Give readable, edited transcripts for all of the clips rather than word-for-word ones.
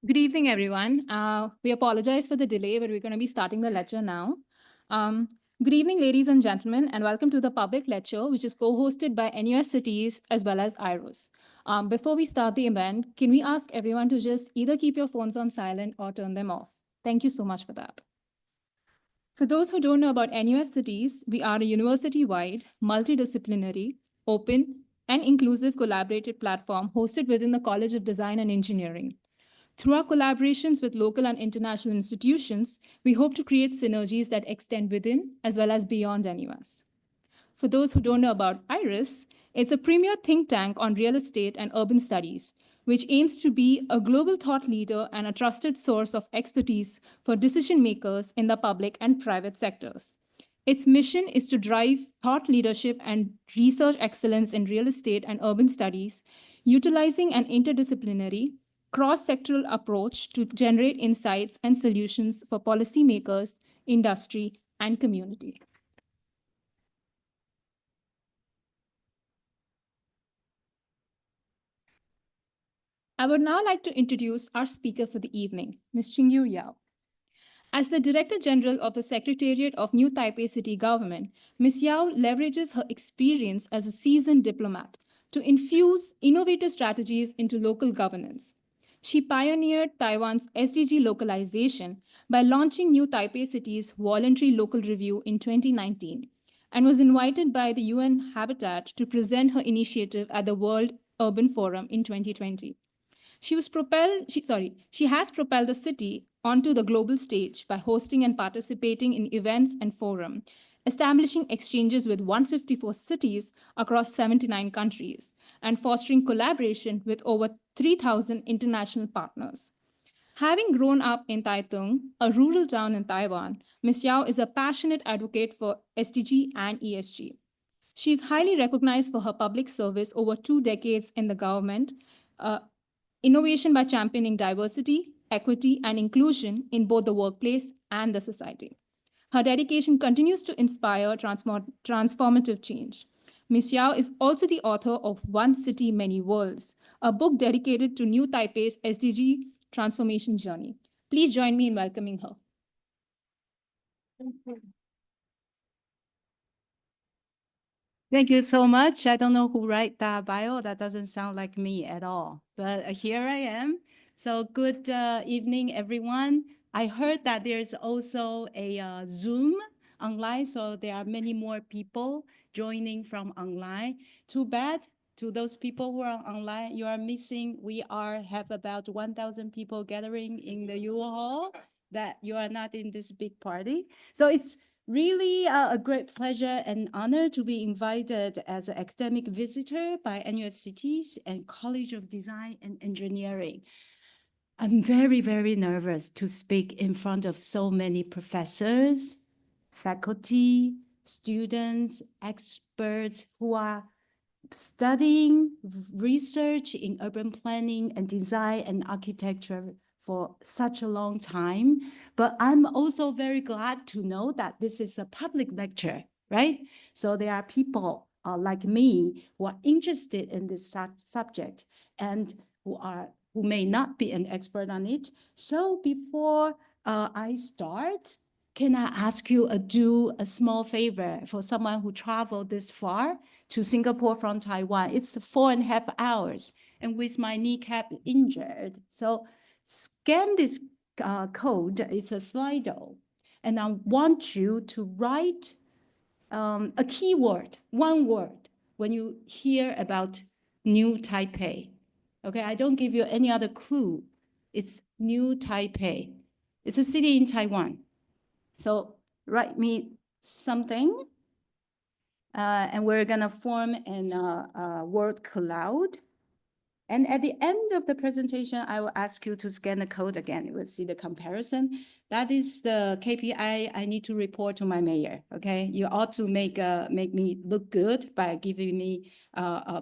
Good evening, everyone. We apologize for the delay, but we're going to be starting the lecture now. Um, Good evening, ladies and gentlemen, and welcome to the public lecture, which is co-hosted by NUS Cities as well as IRUS. Before we start the event, can we ask everyone to just either keep your phones on silent or turn them off? Thank you so much for that. For those who don't know about NUS Cities, we are a university-wide, multidisciplinary, open, and inclusive collaborative platform hosted within the College of Design and Engineering. Through our collaborations with local and international institutions, we hope to create synergies that extend within as well as beyond NUS. For those who don't know about IRIS, it's a premier think tank on real estate and urban studies, which aims to be a global thought leader and a trusted source of expertise for decision makers in the public and private sectors. Its mission is to drive thought leadership and research excellence in real estate and urban studies, utilizing an interdisciplinary, cross-sectoral approach to generate insights and solutions for policymakers, industry, and community. I would now like to introduce our speaker for the evening, Ms. Chingyu Yao. As the Director General of the Secretariat of New Taipei City Government, Ms. Yao leverages her experience as a seasoned diplomat to infuse innovative strategies into local governance. She pioneered Taiwan's SDG localization by launching New Taipei City's Voluntary Local Review in 2019 and was invited by the UN Habitat to present her initiative at the World Urban Forum in 2020. She has propelled the city onto the global stage by hosting and participating in events and forums, establishing exchanges with 154 cities across 79 countries, and fostering collaboration with over 3,000 international partners. Having grown up in Taitung, a rural town in Taiwan, Ms. Yao is a passionate advocate for SDG and ESG. She is highly recognized for her public service over 2 decades in the government, innovation by championing diversity, equity, and inclusion in both the workplace and the society. Her dedication continues to inspire transformative change. Ms. Yao is also the author of One City, Many Worlds, a book dedicated to New Taipei's SDG transformation journey. Please join me in welcoming her. Thank you so much. I don't know who wrote that bio. That doesn't sound like me at all. But here I am. So good evening, everyone. I heard that there's also a Zoom online, so there are many more people joining from online. Too bad to those people who are online, you are missing. We have about 1,000 people gathering in the U Hall that you are not in this big party. So it's really a great pleasure and honor to be invited as an academic visitor by NUS Cities and College of Design and Engineering. I'm very, very nervous to speak in front of so many professors, faculty, students, experts who are studying research in urban planning and design and architecture for such a long time. But I'm also very glad to know that this is a public lecture, right? So there are people like me who are interested in this subject and who may not be an expert on it. So before I start, can I ask you to do a small favor for someone who traveled this far to Singapore from Taiwan? It's 4.5 hours, and with my kneecap injured. So scan this code. It's a Slido, and I want you to write a keyword, one word, when you hear about New Taipei. Okay, I don't give you any other clue. It's New Taipei. It's a city in Taiwan. So write me something, and we're gonna form a word cloud. And at the end of the presentation, I will ask you to scan the code again. You will see the comparison. That is the KPI I need to report to my mayor, okay? You ought to make me look good by giving me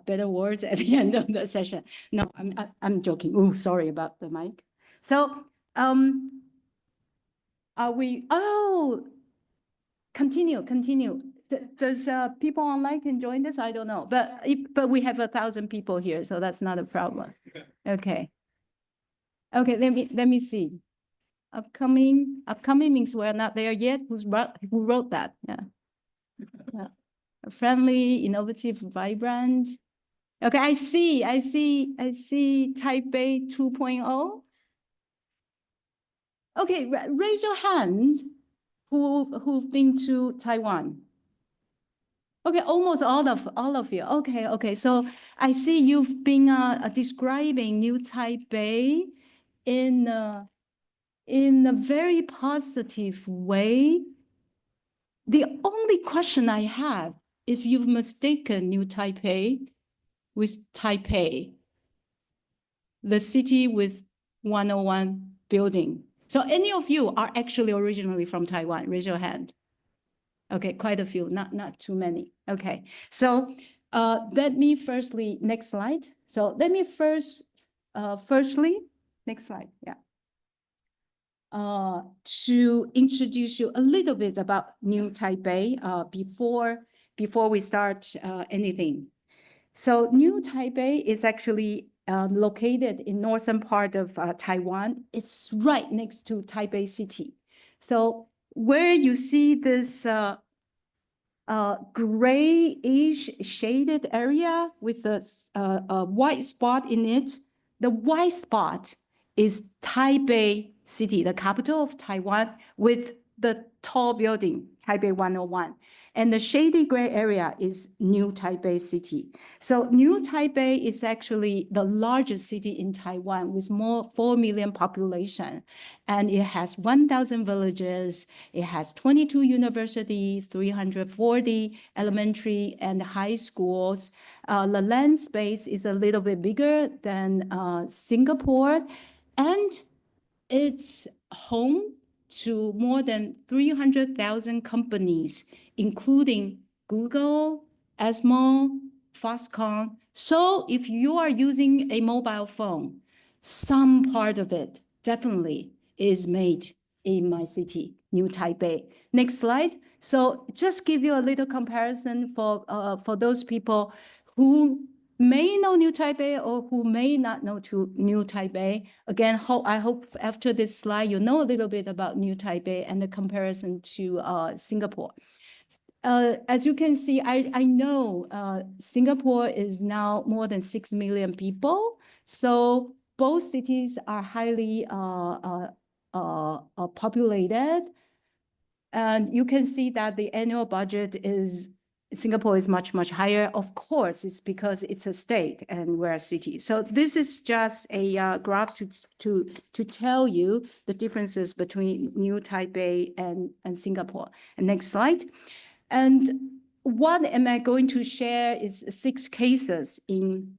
better words at the end of the session. No, I'm joking. Oh, sorry about the mic. So, continue. Does people online can join this? I don't know, but we have 1,000 people here, so that's not a problem. Okay, Okay, let me see. Upcoming means we're not there yet. Who wrote that? Yeah. Yeah. Friendly, innovative, vibrant. Okay, I see Taipei 2.0. Okay, raise your hands who've been to Taiwan. Okay, almost all of you. Okay. So I see you've been describing New Taipei in a very positive way. The only question I have, if you've mistaken New Taipei with Taipei, the city with 101 building. So any of you are actually originally from Taiwan? Raise your hand. Okay, quite a few, not too many. Okay, so let me firstly, next slide. So let me firstly, next slide, yeah. To introduce you a little bit about New Taipei before we start anything. So New Taipei is actually located in northern part of Taiwan. It's right next to Taipei City. So where you see this grayish shaded area with a white spot in it, the white spot is Taipei City, the capital of Taiwan, with the tall building, Taipei 101. And the shady gray area is New Taipei City. So New Taipei is actually the largest city in Taiwan with more 4 million population. And it has 1,000 villages. It has 22 universities, 340 elementary and high schools. The land space is a little bit bigger than Singapore. And it's home to more than 300,000 companies, including Google, ASML, Foxconn. So if you are using a mobile phone, some part of it definitely is made in my city, New Taipei. Next slide. So just give you a little comparison for those people who may know New Taipei or who may not know New Taipei. Again, I hope after this slide, you know a little bit about New Taipei and the comparison to Singapore. As you can see, I know Singapore is now more than 6 million people. So both cities are highly populated. And you can see that the annual budget is Singapore is much, much higher. Of course, it's because it's a state and we're a city. So this is just a graph to tell you the differences between New Taipei and Singapore. And next slide. And what am I going to share is 6 cases in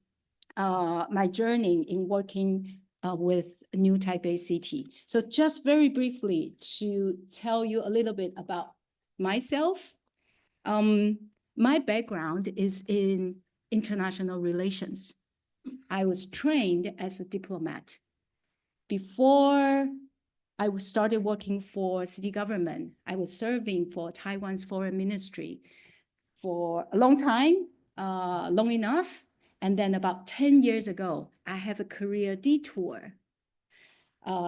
my journey in working with New Taipei City. So just very briefly to tell you a little bit about myself. My background is in international relations. I was trained as a diplomat. Before I started working for city government, I was serving for Taiwan's foreign ministry for a long time, long enough. And then about 10 years ago, I have a career detour,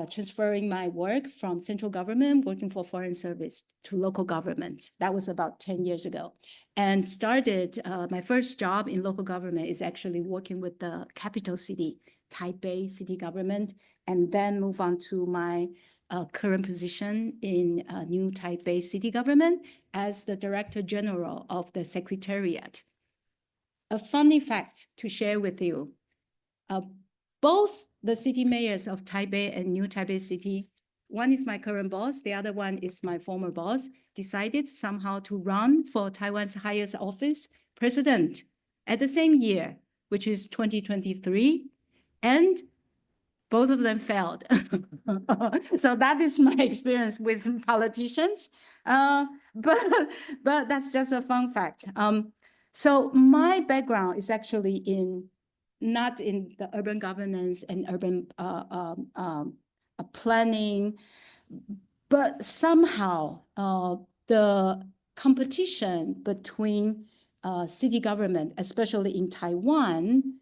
transferring my work from central government, working for foreign service, to local government. That was about 10 years ago. And started, my first job in local government is actually working with the capital city, Taipei City Government, and then move on to my current position in New Taipei City Government as the Director General of the Secretariat. A funny fact to share with you, both the city mayors of Taipei and New Taipei City, one is my current boss, the other one is my former boss, decided somehow to run for Taiwan's highest office, president, at the same year, which is 2023, and both of them failed. So that is my experience with politicians, but that's just a fun fact. So my background is actually not in the urban governance and urban planning, but somehow the competition between city government, especially in Taiwan,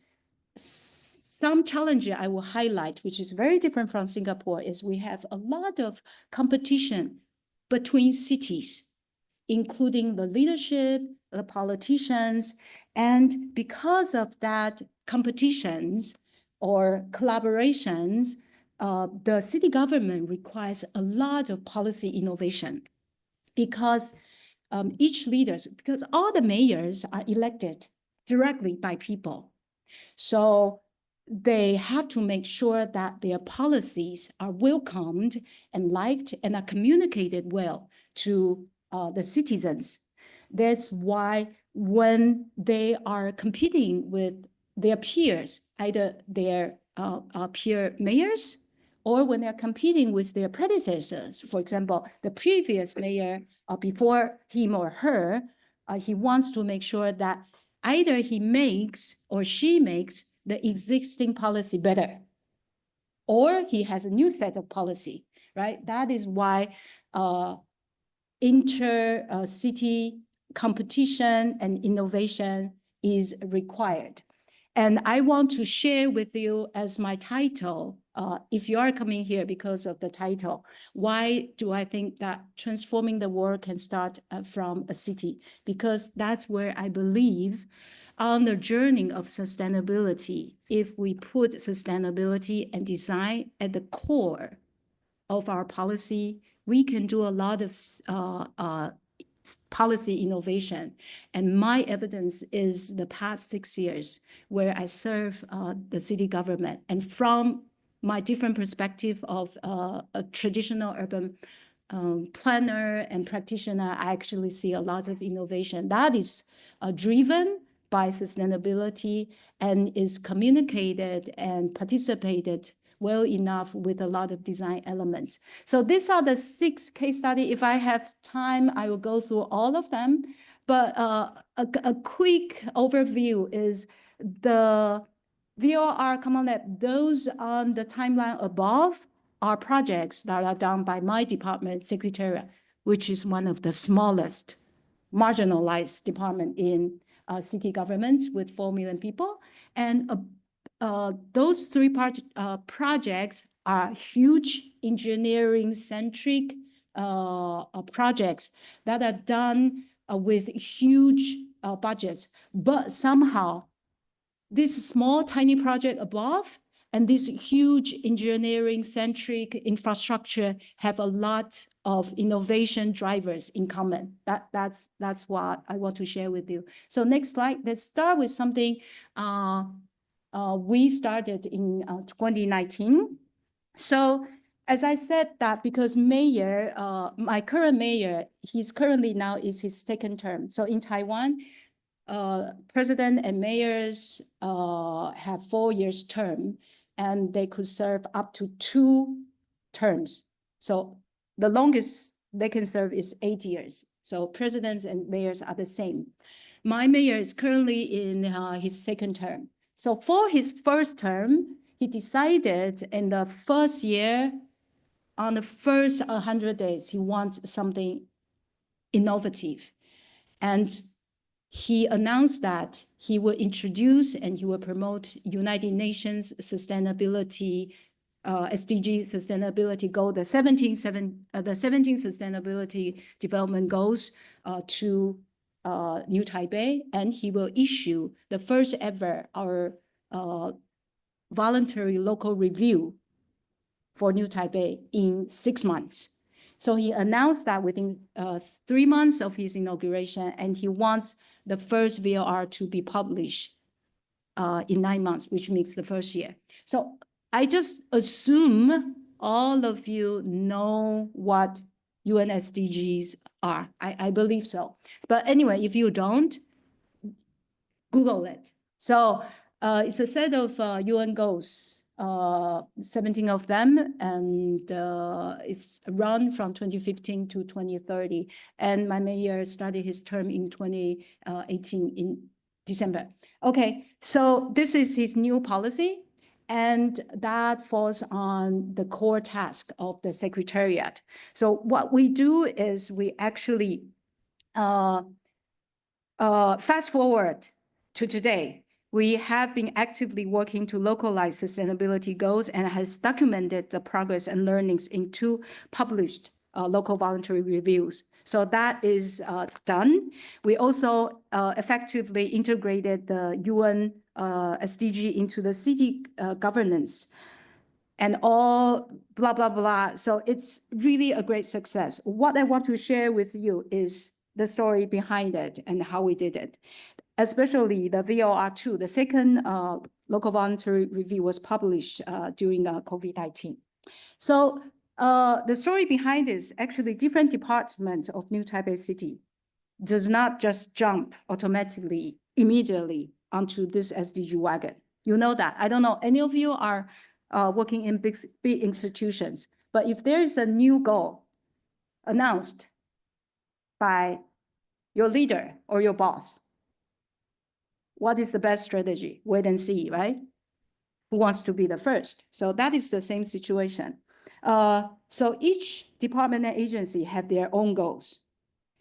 some challenge I will highlight, which is very different from Singapore, is we have a lot of competition between cities, including the leadership, the politicians, and because of that competitions or collaborations, the city government requires a lot of policy innovation because because all the mayors are elected directly by people. So they have to make sure that their policies are welcomed and liked and are communicated well to the citizens. That's why when they are competing with their peers, either their peer mayors or when they're competing with their predecessors, for example, the previous mayor before him or her, he wants to make sure that either he makes or she makes the existing policy better, or he has a new set of policy, right? That is why inter-city competition and innovation is required. And I want to share with you as my title, if you are coming here because of the title, why do I think that transforming the world can start from a city? Because that's where I believe on the journey of sustainability, if we put sustainability and design at the core of our policy, we can do a lot of policy innovation. And my evidence is the past 6 years where I serve the city government. And from my different perspective of a traditional urban planner and practitioner, I actually see a lot of innovation that is driven by sustainability and is communicated and participated well enough with a lot of design elements. So these are the 6 case studies. If I have time, I will go through all of them. But a quick overview is the VOR Common Lab, those on the timeline above are projects that are done by my department, Secretariat, which is one of the smallest marginalized department in city government with 4 million people. And those 3 projects are huge engineering-centric projects that are done with huge budgets. But somehow, this small, tiny project above and this huge engineering-centric infrastructure have a lot of innovation drivers in common. That's what I want to share with you. So next slide, let's start with something we started in 2019. So as I said that because mayor, my current mayor, he's currently now is his 2nd term. So in Taiwan, president and mayors have 4 years term, and they could serve up to 2 terms. So the longest they can serve is 8 years. So presidents and mayors are the same. My mayor is currently in his 2nd term. So for his 1st term, he decided in the 1st year, on the first 100 days, he wants something innovative. And he announced that he will introduce and he will promote United Nations sustainability, SDG sustainability goal, the 17 sustainability development goals to New Taipei, and he will issue the first ever our voluntary local review for New Taipei in 6 months. So he announced that within 3 months of his inauguration, and he wants the first VOR to be published in 9 months, which makes the 1st year. So I just assume all of you know what UN SDGs are. I believe so. But anyway, if you don't, Google it. So it's a set of UN goals, 17 of them, and it's run from 2015 to 2030. And my mayor started his term in 2018 in December. Okay, so this is his new policy, and that falls on the core task of the Secretariat. So what we do is we actually fast forward to today. we have been actively working to localize sustainability goals and has documented the progress and learnings in 2 published local voluntary reviews. So that is done. We also effectively integrated the UN SDG into the city governance and all blah, blah, blah. So it's really a great success. What I want to share with you is the story behind it and how we did it. Especially the VOR2, the second local voluntary review was published during COVID-19. So the story behind this, actually different departments of New Taipei City does not just jump automatically, immediately onto this SDG wagon. You know that. I don't know, any of you are working in big institutions, but if there is a new goal announced by your leader or your boss, what is the best strategy? Wait and see, right? Who wants to be the first? So that is the same situation. So each department and agency have their own goals.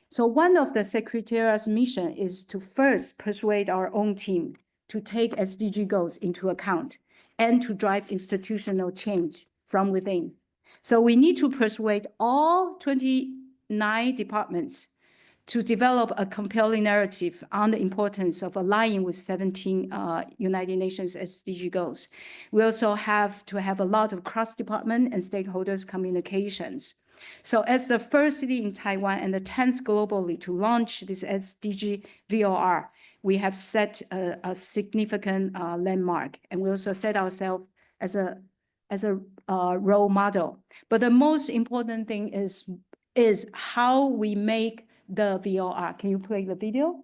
So one of the Secretariat's mission is to first persuade our own team to take SDG goals into account and to drive institutional change from within. So we need to persuade all 29 departments to develop a compelling narrative on the importance of aligning with 17 United Nations SDG goals. We also have to have a lot of cross-department and stakeholders communications. So as the first city in Taiwan and the 10th globally to launch this SDG VOR, we have set a significant landmark, and we also set ourselves as a role model. But the most important thing is how we make the VOR. Can you play the video?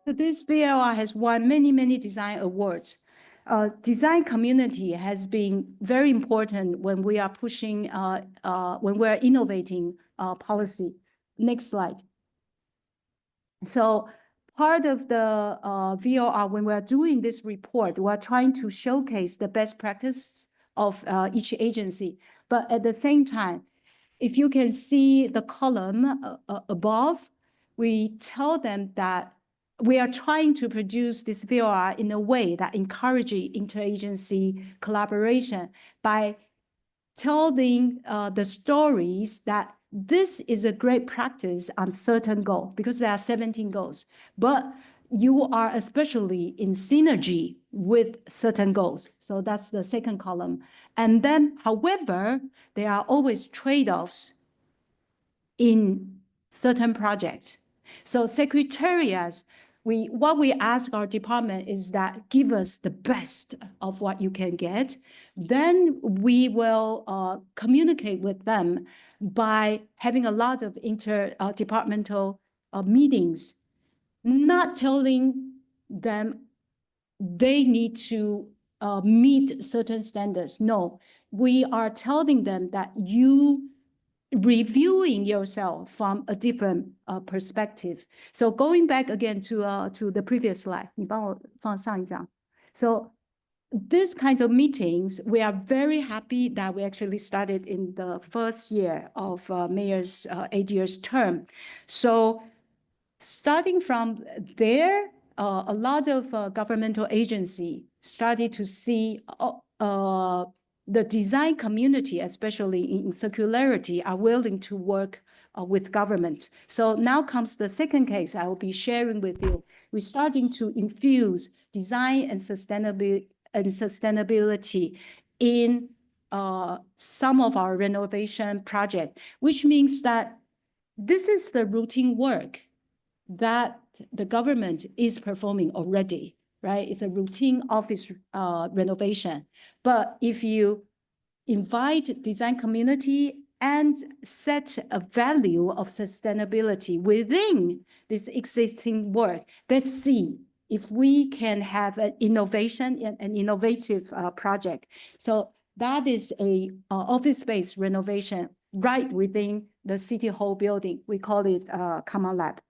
So this VOR has won many, many design awards. Design community has been very important when we are pushing, when we are innovating policy. Next slide. So part of the VOR, when we are doing this report, we are trying to showcase the best practice of each agency. But at the same time, if you can see the column above, we tell them that we are trying to produce this VOR in a way that encourages interagency collaboration by telling the stories that this is a great practice on certain goal, because there are 17 goals, but you are especially in synergy with certain goals. So that's the second column. And then, however, there are always trade-offs in certain projects. So secretariats, what we ask our department is that give us the best of what you can get. Then we will communicate with them by having a lot of interdepartmental meetings, not telling them they need to meet certain standards. No, we are telling them that you reviewing yourself from a different perspective. So going back again to the previous slide, 你帮我放上一张. So this kind of meetings, we are very happy that we actually started in the first year of Mayor's 8 years term. So starting from there, a lot of governmental agency started to see the design community, especially in circularity, are willing to work with government. So now comes the second case I will be sharing with you. We're starting to infuse design and sustainability in some of our renovation project, which means that this is the routine work that the government is performing already, right? It's a routine office renovation. But if you invite design community and set a value of sustainability within this existing work, let's see if we can have an innovation, an innovative project. So that is a office space renovation right within the City Hall building. We call it Common Lab.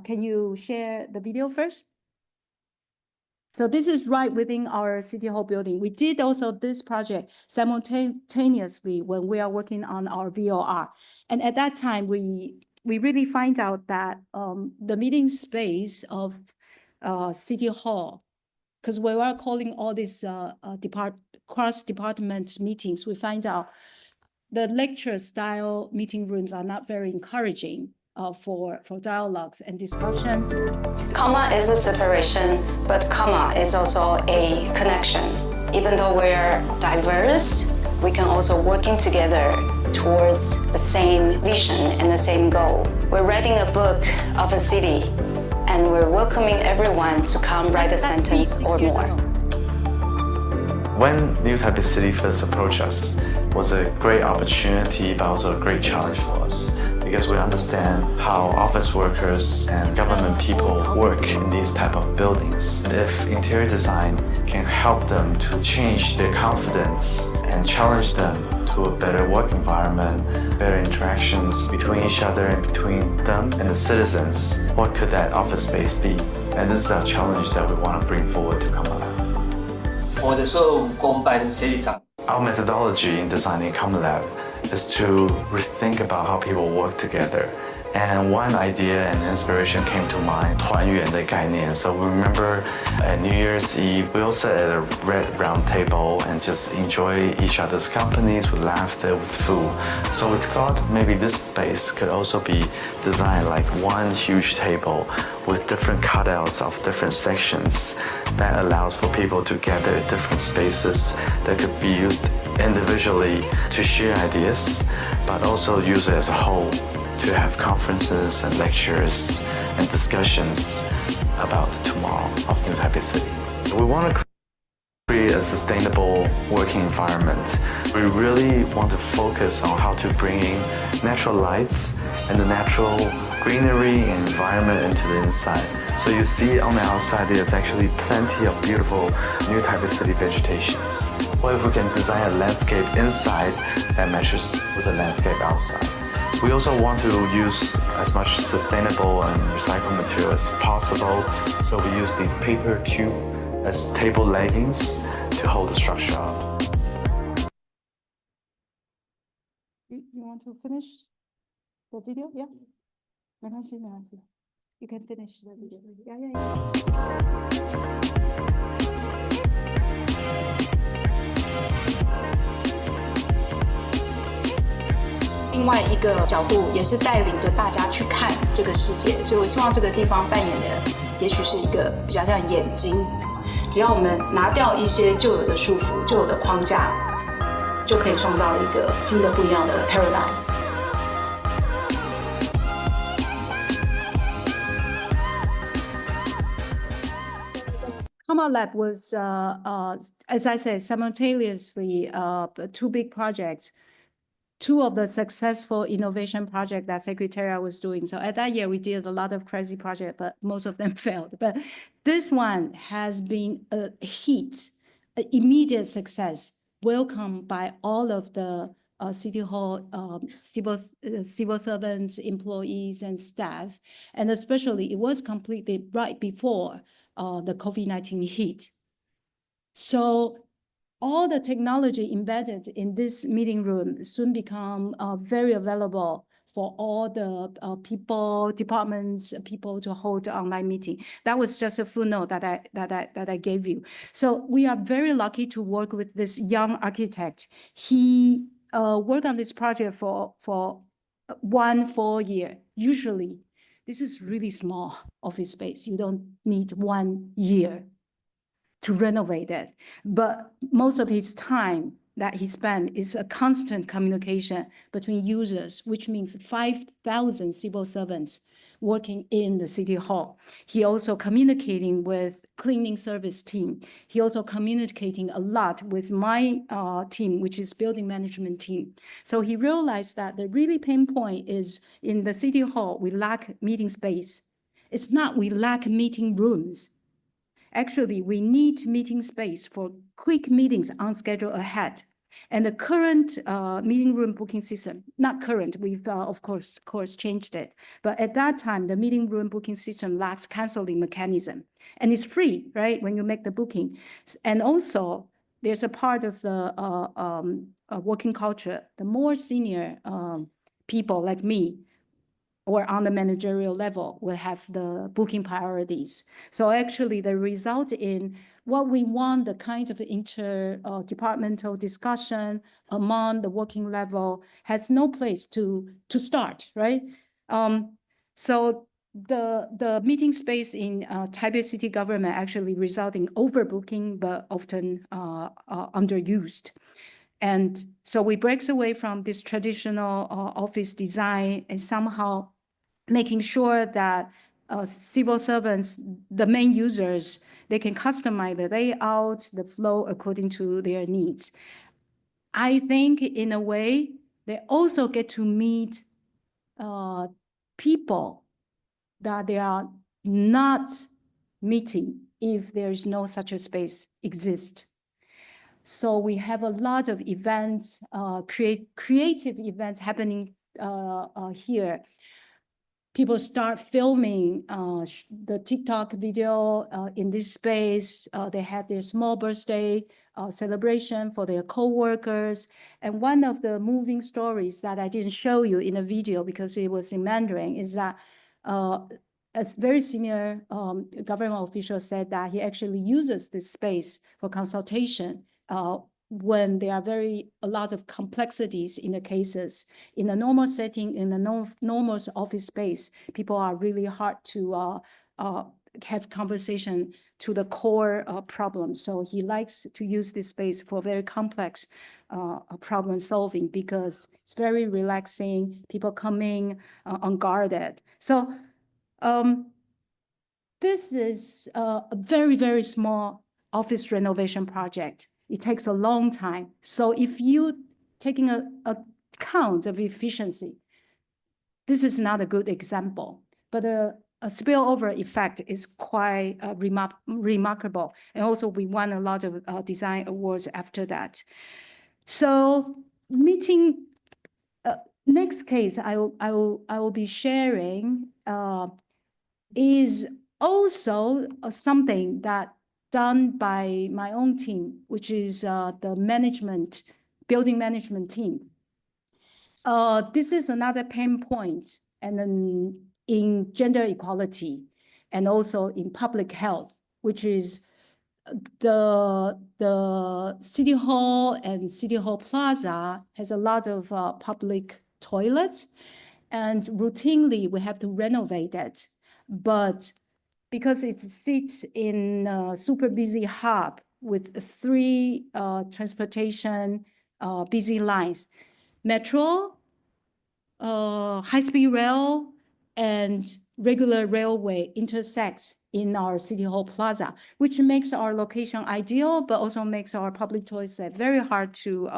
Can you share the video first? So this is right within our City Hall building. We did also this project simultaneously when we are working on our VOR. And at that time, we really find out that the meeting space of City Hall, because we were calling all these cross-department meetings, we find out the lecture style meeting rooms are not very encouraging for dialogues and discussions. Comma is a separation, but comma is also a connection. Even though we're diverse, we can also working together towards the same vision and the same goal. We're writing a book of a city, and we're welcoming everyone to come write a sentence or more. When New Taipei City first approached us, it was a great opportunity, but also a great challenge for us, because we understand how office workers and government people work in these type of buildings. If interior design can help them to change their confidence and challenge them to a better work environment, better interactions between each other and between them and the citizens, what could that office space be? And this is a challenge that we want to bring forward to Common Lab. 我的所有公办协理长 Our methodology in designing Common Lab is to rethink about how people work together. And one idea and inspiration came to mind, 团圆的概念. So we remember at New Year's Eve, we all sat at a red round table and just enjoy each other's companies with laughter, with food. So we thought maybe this space could also be designed like one huge table with different cutouts of different sections that allows for people to gather in different spaces that could be used individually to share ideas, but also use it as a whole to have conferences and lectures and discussions about the tomorrow of New Taipei City. We want to create a sustainable working environment. We really want to focus on how to bring in natural lights and the natural greenery and environment into the inside. So you see on the outside there's actually plenty of beautiful New Taipei City vegetations. What if we can design a landscape inside that matches with the landscape outside? We also want to use as much sustainable and recycled material as possible. So we use these paper cube as table leggings to hold the structure up. You want to finish the video? Yeah. 没关系，没关系。You can finish the video. Yeah. 另外一个角度也是带领着大家去看这个世界，所以我希望这个地方扮演的也许是一个比较像眼睛。只要我们拿掉一些旧有的束缚、旧有的框架，就可以创造一个新的不一样的 paradigm。Common Lab was, as I said, simultaneously two big projects. Two of the successful innovation projects that Secretariat was doing. So at that year, we did a lot of crazy projects, but most of them failed. But this one has been a hit, an immediate success, welcomed by all of the City Hall civil servants, employees, and staff. And especially, it was completed right before the COVID-19 hit. So all the technology embedded in this meeting room soon become very available for all the people, departments, people to hold online meeting. That was just a footnote that I gave you. So we are very lucky to work with this young architect. He worked on this project for 1 full year. Usually, this is really small office space. You don't need 1 year to renovate it. But most of his time that he spent is a constant communication between users, which means 5,000 civil servants working in the city hall. He also communicating with cleaning service team. He also communicating a lot with my team, which is building management team. So he realized that the really pain point is in the city hall, we lack meeting space. It's not we lack meeting rooms. Actually, we need meeting space for quick meetings on schedule ahead. And the current meeting room booking system, not current, we've of course changed it. But at that time, the meeting room booking system lacks canceling mechanism. And it's free, right, when you make the booking. And also, there's a part of the working culture, the more senior people like me, or on the managerial level will have the booking priorities. So actually the result in what we want, the kind of interdepartmental discussion among the working level has no place to start, right? So the meeting space in Taipei City Government actually result in overbooking, but often underused. And so we breaks away from this traditional office design and somehow making sure that civil servants, the main users, they can customize the layout, the flow according to their needs. I think in a way, they also get to meet people that they are not meeting if there is no such a space exist. So we have a lot of events, creative events happening here. People start filming the TikTok video in this space. They have their small birthday celebration for their co-workers. And one of the moving stories that I didn't show you in a video because it was in Mandarin is that a very senior government official said that he actually uses this space for consultation when there are a lot of complexities in the cases. In a normal setting, in a normal office space, people are really hard to have conversation to the core problem. So he likes to use this space for very complex problem solving because it's very relaxing, people coming unguarded. So this is a very, very small office renovation project. It takes a long time. So if you taking a count of efficiency, this is not a good example, but a spillover effect is quite remarkable. And also we won a lot of design awards after that. So meeting, next case I will be sharing is also something that done by my own team, which is the building management team. This is another pain point, and then in gender equality, and also in public health, which is the City Hall and City Hall Plaza has a lot of public toilets, and routinely we have to renovate it. But because it sits in a super busy hub with 3 transportation busy lines, metro, high-speed rail, and regular railway intersects in our City Hall Plaza, which makes our location ideal, but also makes our public toilets very hard to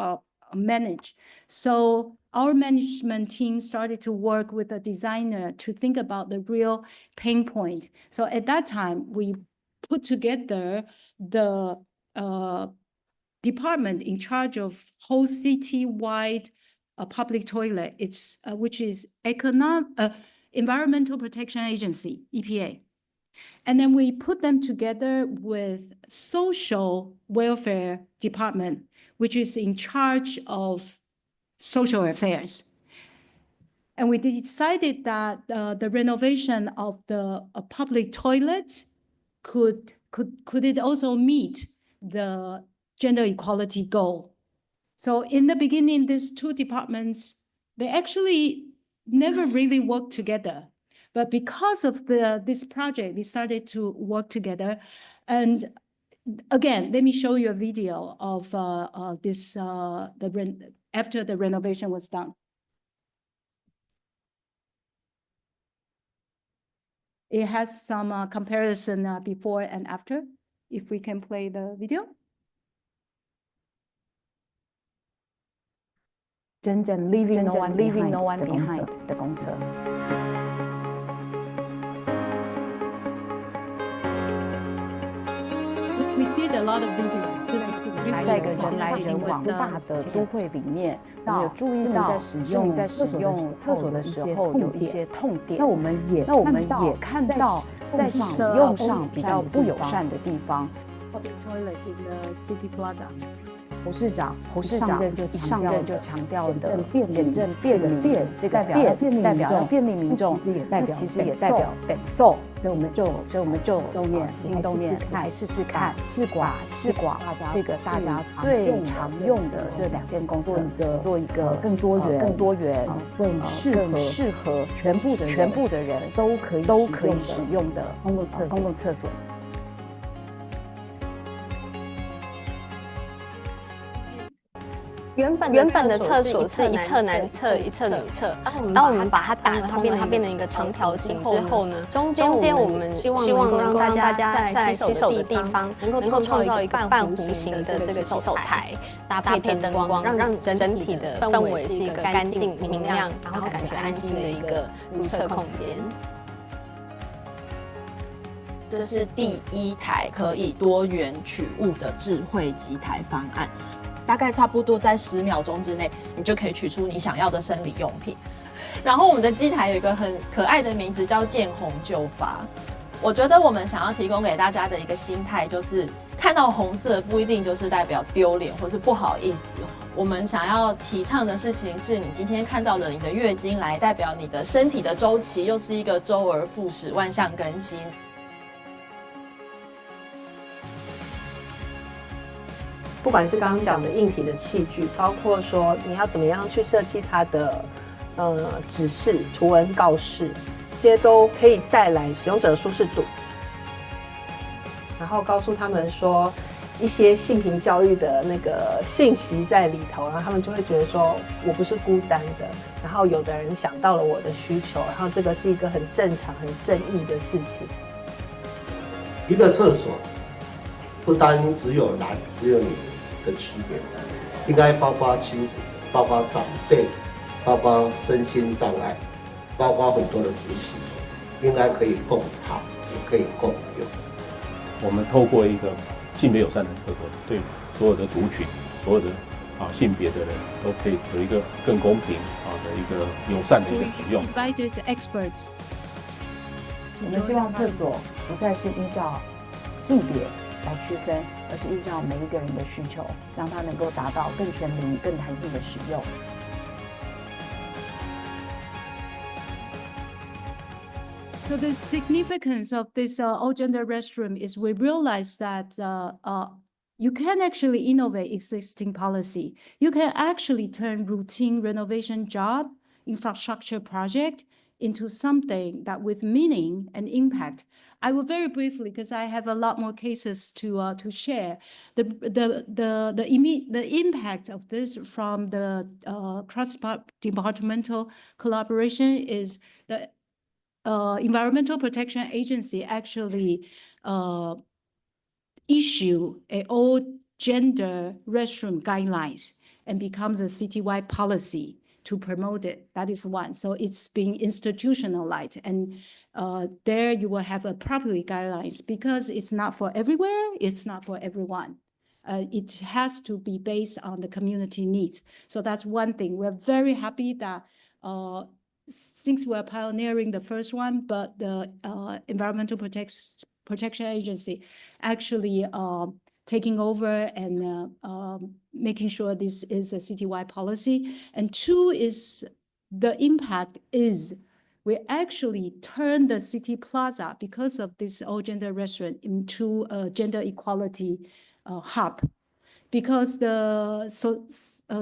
manage. So our management team started to work with a designer to think about the real pain point. So at that time, we put together the department in charge of whole city-wide public toilet, which is Environmental Protection Agency, EPA. And then we put them together with social welfare department, which is in charge of social affairs. And we decided that the renovation of the public toilets could it also meet the gender equality goal. So in the beginning, these two departments, they actually never really worked together. But because of this project, they started to work together. And again, let me show you a video of this after the renovation was done. It has some comparison before and after. If we can play the video. 真正 leaving no one 的公厕 behind 的公厕。We did a lot of video. This is 在一个人来人往大的都会里面，我们有注意到市民在使用厕所的时候有一些痛点。那我们也看到在使用上比较不友善的地方。Public toilets in the city plaza. 侯市长一上任就强调的简政便民，这个代表要便利民众，其实也代表 so， 所以我们就起心动念来试试看，试广这个大家最常用的这2间公厕，做一个更多元、更适合全部的人都可以使用的公共厕所。原本的厕所是一侧男厕一侧女厕，当我们把它打通了，它变成一个长条形之后呢，中间我们希望能够让大家在洗手的地方能够创造一个半弧形的这个洗手台，搭配灯光，让整体的氛围是一个干净明亮，然后感觉安心的一个如厕空间。这是第1台可以多元取物的智慧机台方案。大概差不多在10秒钟之内，你就可以取出你想要的生理用品。然后我们的机台有一个很可爱的名字叫见红就发。我觉得我们想要提供给大家的一个心态就是，看到红色不一定就是代表丢脸或是不好意思。我们想要提倡的事情是，你今天看到了你的月经来，代表你的身体的周期又是一个周而复始、万象更新。不管是刚刚讲的硬体的器具，包括说你要怎么样去设计它的指示、图文告示，这些都可以带来使用者的舒适度。然后告诉他们说一些性平教育的那个讯息在里头，然后他们就会觉得说我不是孤单的。然后有的人想到了我的需求，然后这个是一个很正常、很正义的事情。一个厕所不单只有男只有女的区别，应该包括亲子，包括长辈，包括身心障碍，包括很多的族群，应该可以共好，也可以共用。我们透过一个性别友善的厕所，对所有的族群、所有的性别的人都可以有一个更公平的一个友善的一个使用。Invited experts. 我们希望厕所不再是依照性别来区分，而是依照每一个人的需求，让它能够达到更全民、更弹性的使用。So the significance of this all-gender restroom is we realize that you can actually innovate existing policy. You can actually turn routine renovation job, infrastructure project into something that with meaning and impact. I will very briefly, because I have a lot more cases to share. The impact of this from the cross-departmental collaboration is the Environmental Protection Agency actually issue a all gender restroom guidelines and becomes a citywide policy to promote it. That is one. So it's being institutionalized, and there you will have a properly guidelines because it's not for everywhere. It's not for everyone. It has to be based on the community needs. So that's one thing. We're very happy that since we're pioneering the first one, but the Environmental Protection Agency actually taking over and making sure this is a citywide policy. And two is the impact is we actually turned the city plaza because of this all-gender restaurant into a gender equality hub. Because the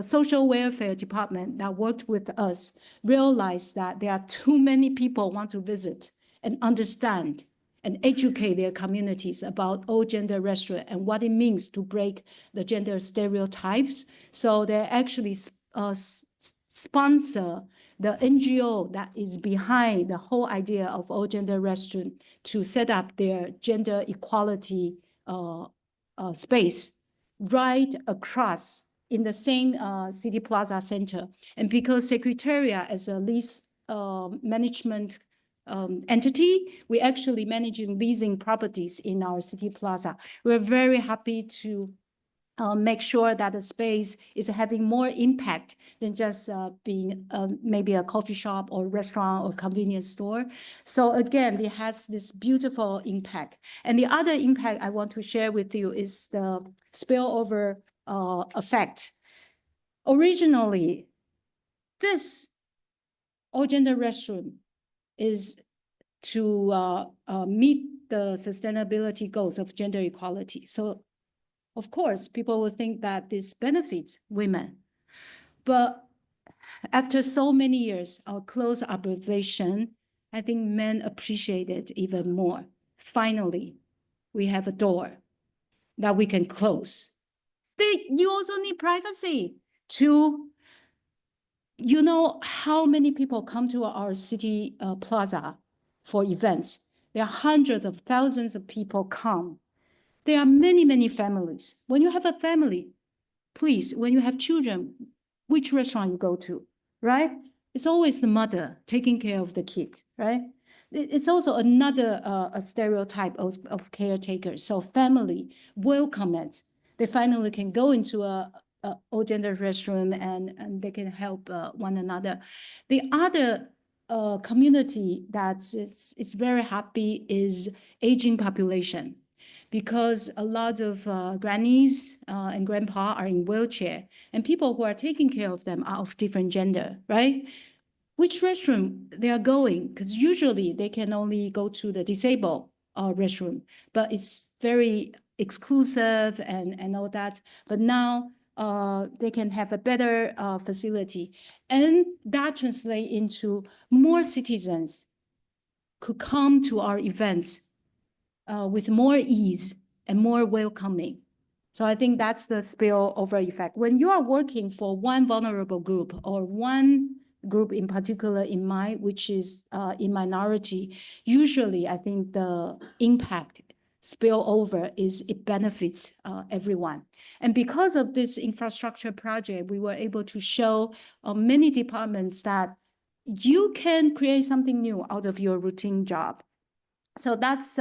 social welfare department that worked with us realized that there are too many people want to visit and understand and educate their communities about all-gender restaurant and what it means to break the gender stereotypes. So they actually sponsor the NGO that is behind the whole idea of all-gender restaurant to set up their gender equality space right across in the same City Plaza Center. And because Secretariat as a lease management entity, we actually managing leasing properties in our City Plaza. We're very happy to make sure that the space is having more impact than just being maybe a coffee shop or restaurant or convenience store. So again, it has this beautiful impact. And the other impact I want to share with you is the spillover effect. Originally, this all-gender restaurant is to meet the sustainability goals of gender equality. So of course, people will think that this benefits women. But after so many years of close observation, I think men appreciate it even more. Finally, we have a door that we can close. You also need privacy to, you know, how many people come to our city plaza for events. There are hundreds of thousands of people come. There are many, many families. When you have a family, please, when you have children, which restaurant you go to, right? It's always the mother taking care of the kid, right? It's also another a stereotype of caretakers. So family welcome it. They finally can go into a all-gender restaurant and they can help one another. The other community that is very happy is aging population, because a lot of grannies and grandpa are in wheelchair, and people who are taking care of them are of different gender, right? Which restroom they are going, because usually they can only go to the disabled restroom, but it's very exclusive and all that. But now they can have a better facility, and that translates into more citizens could come to our events with more ease and more welcoming. So I think that's the spillover effect. When you are working for one vulnerable group or one group in particular in mind, which is in minority, usually I think the impact spillover is it benefits everyone. And because of this infrastructure project, we were able to show many departments that you can create something new out of your routine job. So that's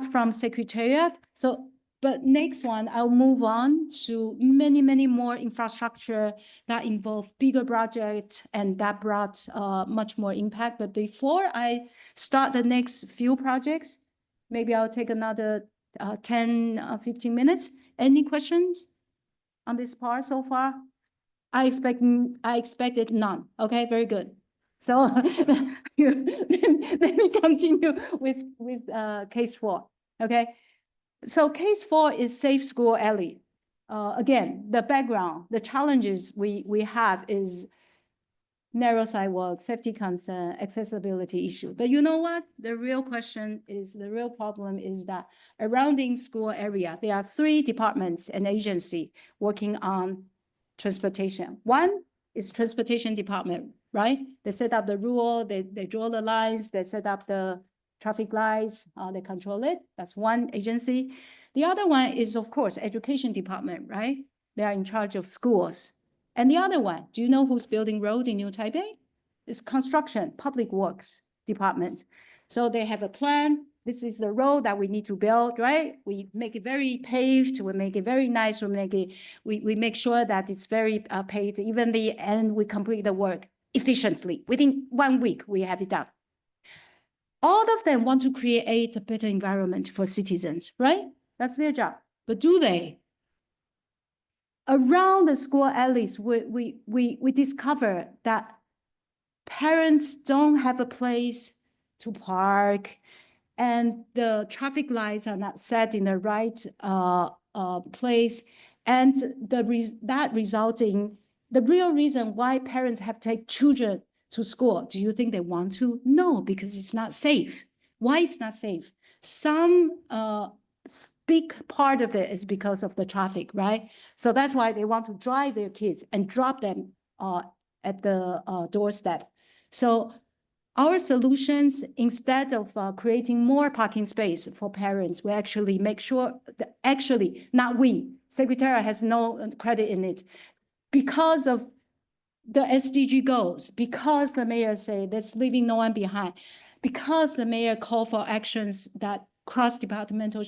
from Secretariat. So, but next one, I'll move on to many, many more infrastructure that involve bigger projects and that brought much more impact. But before I start the next few projects, maybe I'll take another 10, 15 minutes. Any questions on this part so far? I expected none. Okay, very good. So let me continue with case 4. Okay, so case 4 is Safe School Alley. Again, the background, the challenges we have is narrow sidewalk, safety concern, accessibility issue. But you know what? The real question is, the real problem is that around the school area, there are 3 departments and agencies working on transportation. One is transportation department, right? They set up the rule, they draw the lines, they set up the traffic lights, they control it. That's one agency. The other one is, of course, education department, right? They are in charge of schools. And the other one, do you know who's building road in New Taipei? It's construction, public works department. So they have a plan. This is the road that we need to build, right? We make it very paved. We make it very nice. We make sure that it's very paved evenly, and we complete the work efficiently. Within 1 week, we have it done. All of them want to create a better environment for citizens, right? That's their job. But do they? around the school alleys, we discover that parents don't have a place to park, and the traffic lights are not set in the right place, and that resulting the real reason why parents have to take children to school. Do you think they want to? No, because it's not safe. Why it's not safe? Some big part of it is because of the traffic, right? So that's why they want to drive their kids and drop them at the doorstep. So our solutions, instead of creating more parking space for parents, we actually make sure that actually, not we, Secretariat has no credit in it, because of the SDG goals, because the mayor say that's leaving no one behind, because the mayor called for actions that cross-departmental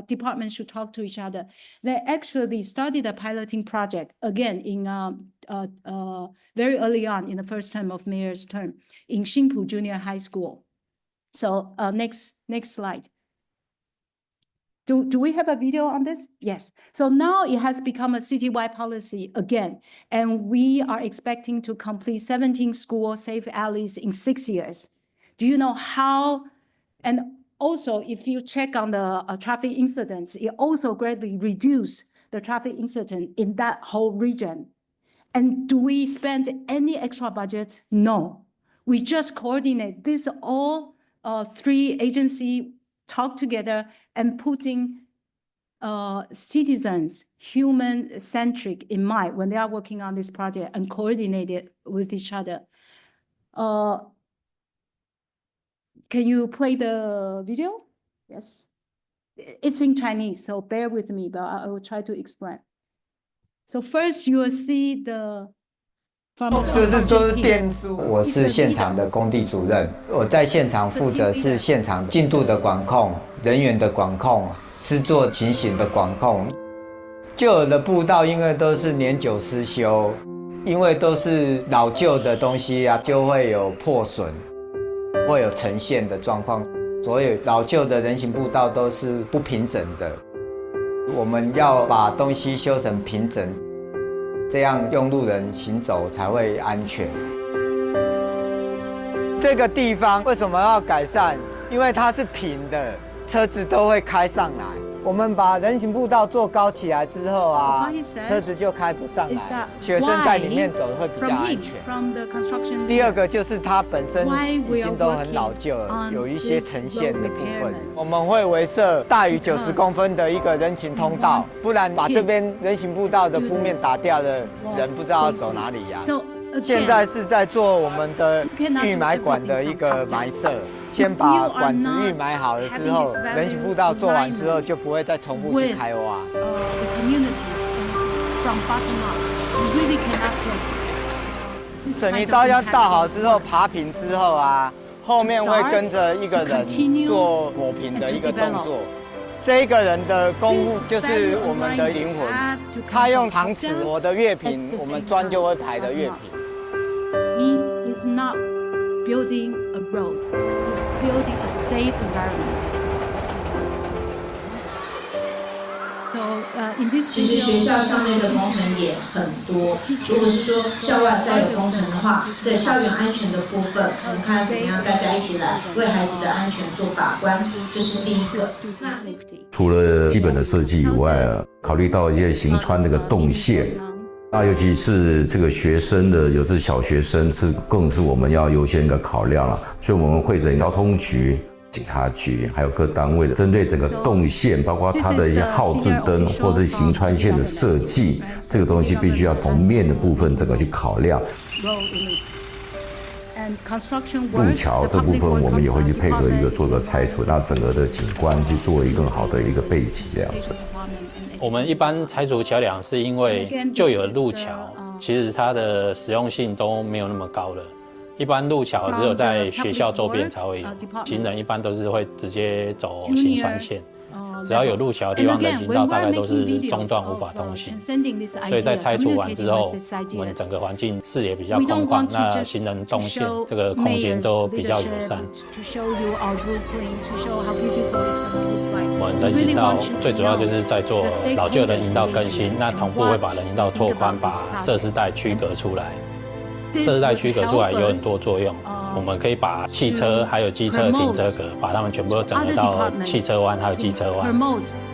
departments should talk to each other. They actually started a piloting project again in very early on in the first term of mayor's term in Xinpu Junior High School. So next slide. Do we have a video on this? Yes. So now it has become a citywide policy again, and we are expecting to complete 17 school safe alleys in 6 years. Do you know how? And also, if you check on the traffic incidents, it also greatly reduced the traffic incident in that whole region. And do we spend any extra budget? No. We just coordinate this all three agencies talk together and putting citizens, human-centric in mind when they are working on this project and coordinate it with each other. Can you play the video? Yes. It's in Chinese, so bear with me, but I will try to explain. So first you will see the 就是都是电书。我是现场的工地主任，我在现场负责是现场进度的管控、人员的管控、施作情形的管控。旧有的步道因为都是年久失修，因为都是老旧的东西啊，就会有破损，会有呈现的状况。所有老旧的人行步道都是不平整的，我们要把东西修成平整。这样用路人行走才会安全。这个地方为什么要改善？因为它是平的，车子都会开上来。我们把人行步道做高起来之后啊，车子就开不上来，学生在里面走会比较安全。第二个就是它本身已经都很老旧了，有一些呈现的部分，我们会围设大于90公分的一个人行通道，不然把这边人行步道的铺面打掉了，人不知道要走哪里呀。现在是在做我们的预埋管的一个埋设。先把管子预埋好了之后，人行步道做完之后，就不会再重复去开挖。水泥刀要倒好之后，爬平之后啊，后面会跟着一个人做抹平的一个动作。这一个人的功夫就是我们的灵魂，他用搪瓷磨得越平，我们砖就会排得越平。Building a road, is building a safe environment. So in this 其实学校上面的工程也很多。如果是说校外再有工程的话，在校园安全的部分，我们看怎么样大家一起来为孩子的安全做把关，这是第一个。除了基本的设计以外，考虑到一些行穿那个动线。那尤其是这个学生的，有些小学生更是我们要优先的考量了，所以我们会整交通局、警察局还有各单位的，针对整个动线，包括它的一些号志灯或者行穿线的设计，这个东西必须要从面的部分整个去考量。路桥这部分我们也会去配合一个做个拆除，那整个的景观去做一个更好的一个背景这样子。我们一般拆除桥梁是因为旧有的路桥，其实它的实用性都没有那么高了。一般路桥只有在学校周边才会有，行人一般都是会直接走行穿线。只要有路桥的地方，人行道大概都是中断无法通行。所以在拆除完之后，我们整个环境视野比较空旷，那行人动线这个空间都比较友善。我们人行道最主要就是在做老旧人行道更新，那同步会把人行道拓宽，把设施带区隔出来。设施带区隔出来有很多作用，我们可以把汽车还有机车的停车格，把它们全部都整合到汽车弯还有机车弯。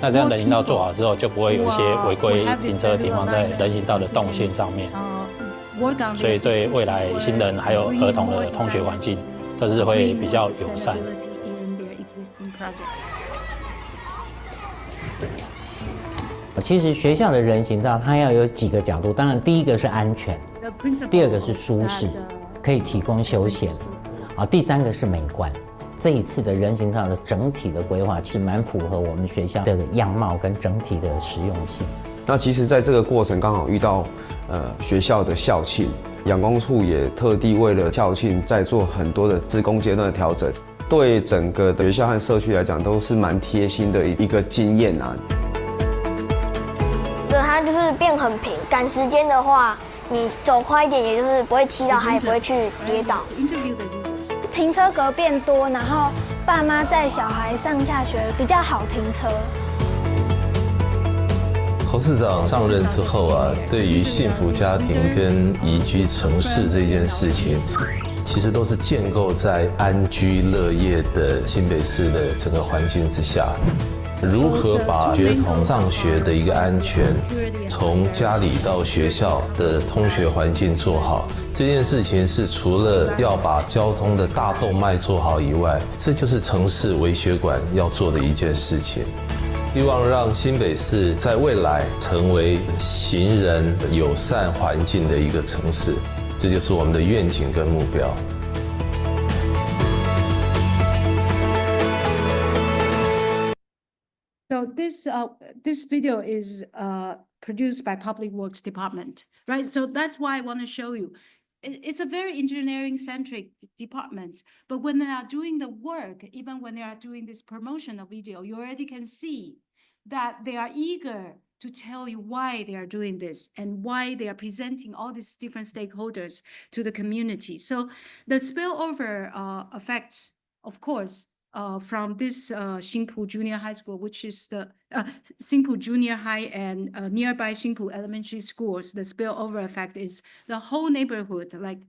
那这样人行道做好之后，就不会有一些违规停车停放在人行道的动线上面。所以对未来新人还有儿童的通学环境，都是会比较友善。其实学校的人行道它要有几个角度，当然第一个是安全，第二个是舒适，可以提供休闲，第三个是美观。这一次的人行道的整体的规划是蛮符合我们学校的样貌跟整体的实用性。那其实在这个过程刚好遇到学校的校庆，养工处也特地为了校庆在做很多的施工阶段的调整，对整个的学校和社区来讲都是蛮贴心的一个经验啊。它就是变很平，赶时间的话，你走快一点，也就是不会踢到它，也不会去跌倒。停车格变多，然后爸妈带小孩上下学比较好停车。侯市长上任之后啊，对于幸福家庭跟宜居城市这件事情，其实都是建构在安居乐业的新北市的整个环境之下。如何把学童上学的一个安全，从家里到学校的通学环境做好，这件事情是除了要把交通的大动脉做好以外，这就是城市微血管要做的一件事情。希望让新北市在未来成为行人友善环境的一个城市，这就是我们的愿景跟目标。So this video is produced by Public Works Department, right? So that's why I want to show you. It's a very engineering-centric department, but when they are doing the work, even when they are doing this promotional video, you already can see that they are eager to tell you why they are doing this and why they are presenting all these different stakeholders to the community. So the spillover effects, of course, from this Xingpu Junior High School, which is the Xingpu Junior High and nearby Xingpu Elementary Schools, the spillover effect is the whole neighborhood, like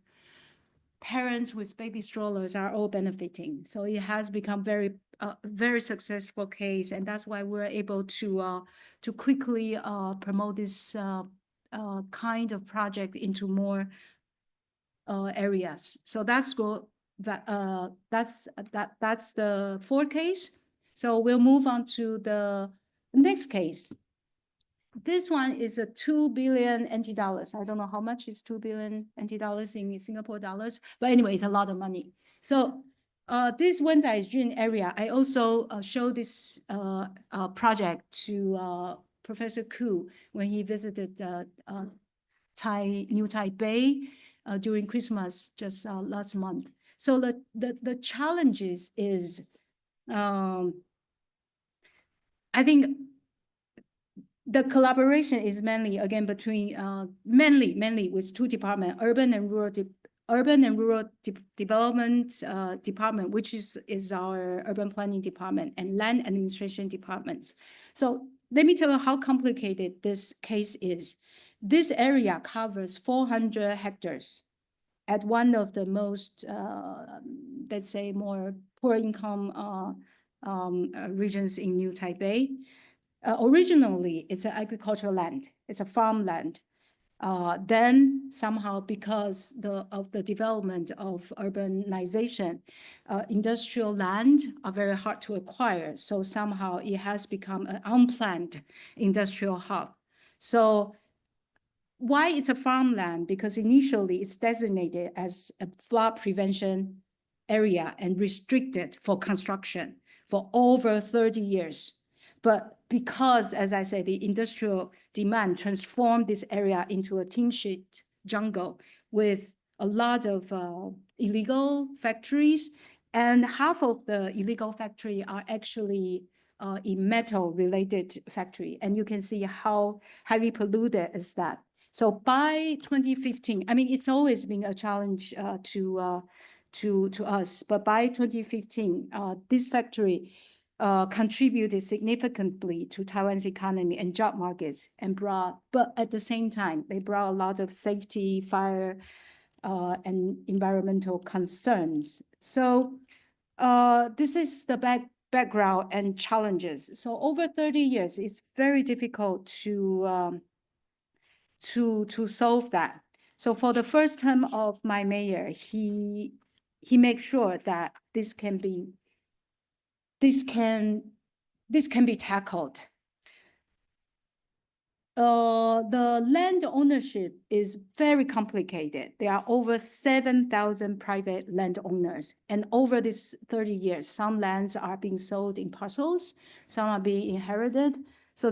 parents with baby strollers are all benefiting. So it has become very successful case, and that's why we're able to quickly promote this kind of project into more areas. So that's good. That's the fourth case. So we'll move on to the next case. This one is a 2 billion NT dollars. I don't know how much is 2 billion NT dollars in Singapore dollars, but anyway, it's a lot of money. So this Wenzai Jun area, I also showed this project to Professor Koo when he visited New Taipei during Christmas just last month. So the challenges is, I think the collaboration is mainly again between mainly with two departments, urban and rural development department, which is our urban planning department, and land administration departments. So let me tell you how complicated this case is. This area covers 400 hectares at one of the most, let's say, more poor income regions in New Taipei. Originally, it's an agricultural land. It's a farmland. Then somehow, because of the development of urbanization, industrial land are very hard to acquire. So somehow it has become an unplanned industrial hub. So why it's a farmland? Because initially it's designated as a flood prevention area and restricted for construction for over 30 years. But because, as I said, the industrial demand transformed this area into a tin sheet jungle with a lot of illegal factories, and half of the illegal factories are actually in metal-related factory, and you can see how highly polluted is that. So by 2015, I mean, it's always been a challenge to us, but by 2015, this factory contributed significantly to Taiwan's economy and job markets, but at the same time, they brought a lot of safety, fire, and environmental concerns. So this is the background and challenges. So over 30 years, it's very difficult to solve that. So for the first term of my mayor, he makes sure that this can be tackled. The land ownership is very complicated. There are over 7,000 private landowners. And over these 30 years, some lands are being sold in parcels, some are being inherited. So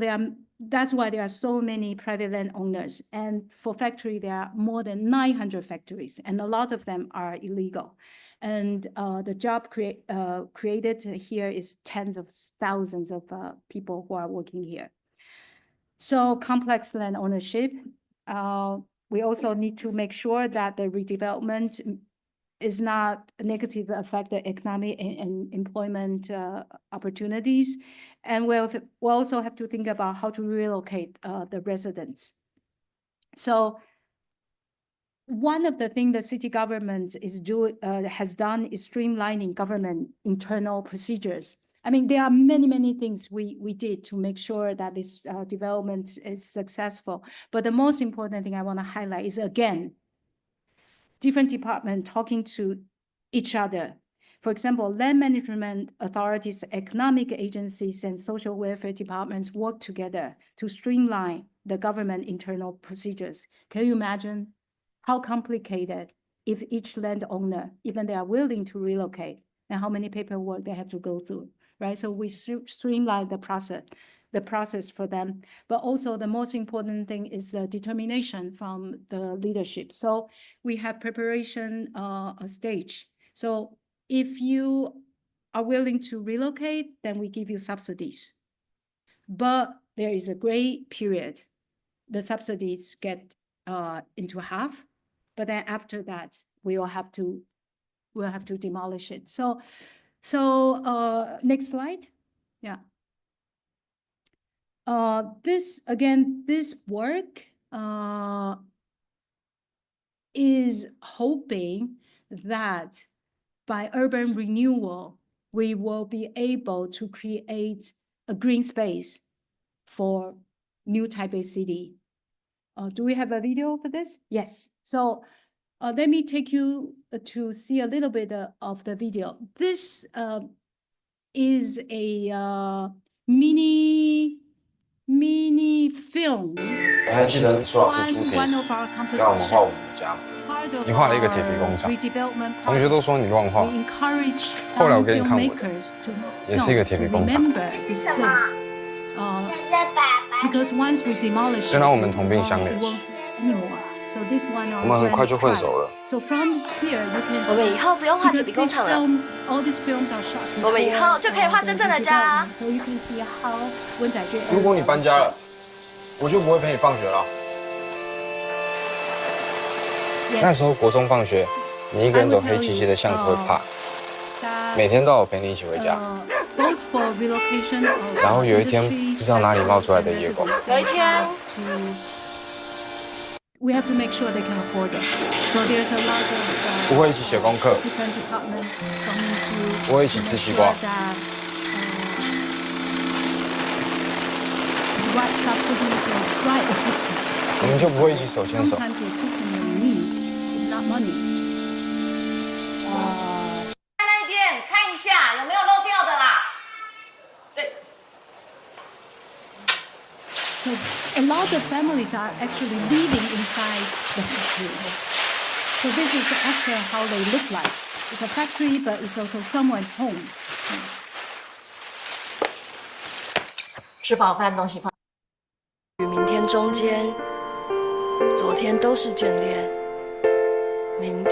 that's why there are so many private landowners. And for factory, there are more than 900 factories, and a lot of them are illegal. And the job created here is tens of thousands of people who are working here. So complex land ownership. We also need to make sure that the redevelopment is not negatively affect the economic and employment opportunities. And we'll also have to think about how to relocate the residents. So one of the things the city government has done is streamlining government internal procedures. I mean, there are many, many things we did to make sure that this development is successful. But the most important thing I want to highlight is, again, different departments talking to each other. For example, land management authorities, economic agencies, and social welfare departments work together to streamline the government internal procedures. Can you imagine how complicated if each landowner, even they are willing to relocate, and how many paperwork they have to go through? Right, so we streamline the process for them. But also the most important thing is the determination from the leadership. So we have preparation stage. So if you are willing to relocate, then we give you subsidies. But there is a gray period. The subsidies get into half, but then after that, we'll have to demolish it. So next slide. Yeah. This work is hoping that by urban renewal, we will be able to create a green space for new Taipei City. Do we have a video for this? Yes. So let me take you to see a little bit of the video. This is a mini film. 我还记得苏老师朱婷让我们画我们的家，你画了一个铁皮工厂，同学都说你乱画，后来我给你看我的，也是一个铁皮工厂。虽然我们同病相怜，我们很快就混熟了。我们以后不用画铁皮工厂了，我们以后就可以画真正的家。如果你搬家了，我就不会陪你放学了。那时候国中放学，你一个人走黑漆漆的巷子会怕，每天都要我陪你一起回家。然后有一天，不知道哪里冒出来的野狗。有一天。We have to make sure they can afford it. So there's a lot of 不会一起写功课，不会一起吃西瓜。我们就不会一起手牵手。那一边看一下有没有漏掉的啦。对。So a lot of families are actually living inside the factories. So this is actually how they look like. It's a factory, but it's also someone's home. 吃饱饭，东西放。与明天中间，昨天都是眷恋，明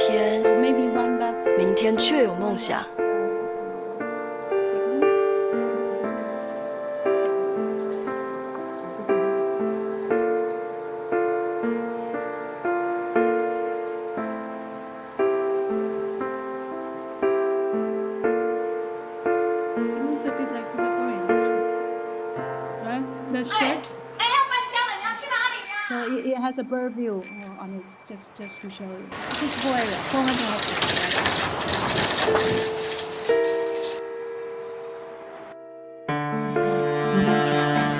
天却有梦想。So it has a bird view on it, just to show you. This whole area, 400 hectares. So it's a romantic story.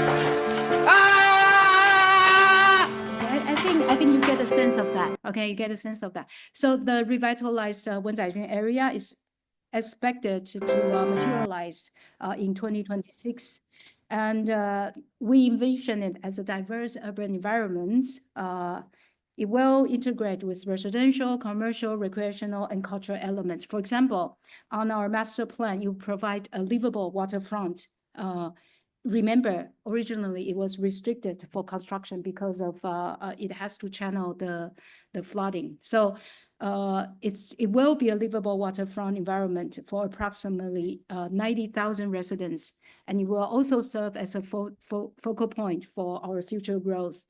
I think you get a sense of that. Okay, you get a sense of that. So the revitalized Wenzaijun area is expected to materialize in 2026. And we envision it as a diverse urban environment. It will integrate with residential, commercial, recreational, and cultural elements. For example, on our master plan, you provide a livable waterfront. Remember, originally it was restricted for construction because of it has to channel the flooding. So it will be a livable waterfront environment for approximately 90,000 residents, and it will also serve as a focal point for our future growth.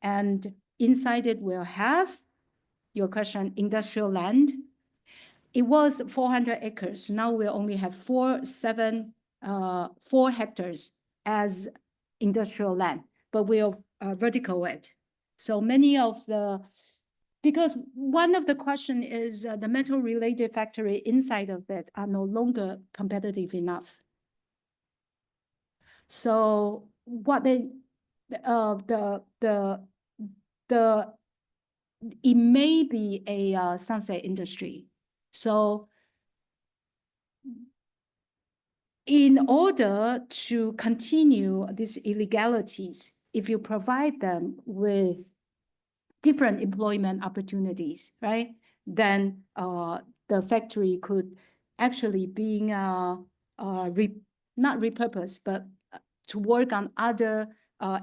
And inside it will have, your question, industrial land. It was 400 acres. Now we only have 4 hectares as industrial land, but we'll vertical it. So many of because one of the question is the metal-related factory inside of it are no longer competitive enough. So what it may be a sunset industry. So in order to continue these illegalities, if you provide them with different employment opportunities, right, then the factory could actually being not repurposed, but to work on other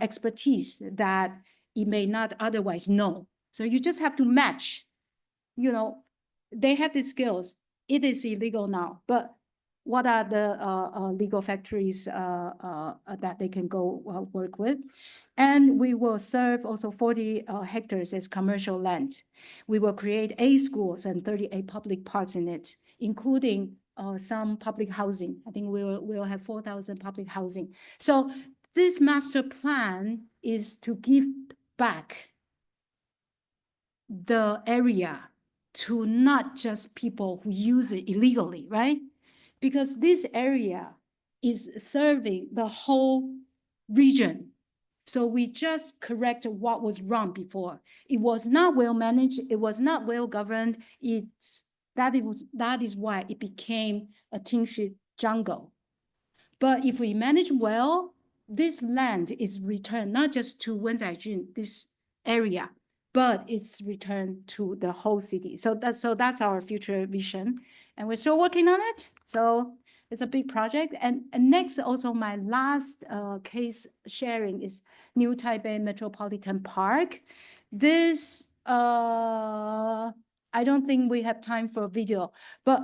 expertise that it may not otherwise know. So you just have to match, they have the skills. It is illegal now, but what are the legal factories that they can go work with? And we will serve also 40 hectares as commercial land. We will create 8 schools and 38 public parks in it, including some public housing. I think we'll have 4,000 public housing. So this master plan is to give back the area to not just people who use it illegally, right? Because this area is serving the whole region. So we just correct what was wrong before. It was not well managed. It was not well governed. That is why it became a Qingshi jungle. But if we manage well, this land is returned not just to Wenzaijun, this area, but it's returned to the whole city. So that's our future vision, and we're still working on it. So it's a big project. And next, also my last case sharing is New Taipei Metropolitan Park. This, I don't think we have time for a video, but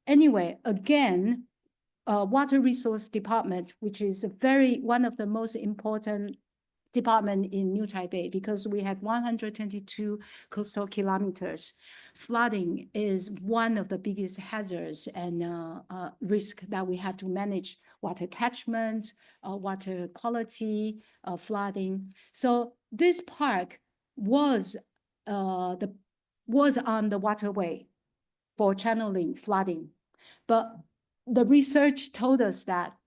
anyway, again, Water Resource Department, which is one of the most important department in New Taipei, because we have 122 coastal kilometers. Flooding is one of the biggest hazards and risk that we have to manage: water catchment, water quality, flooding. So this park was on the waterway for channeling flooding, but the research told us that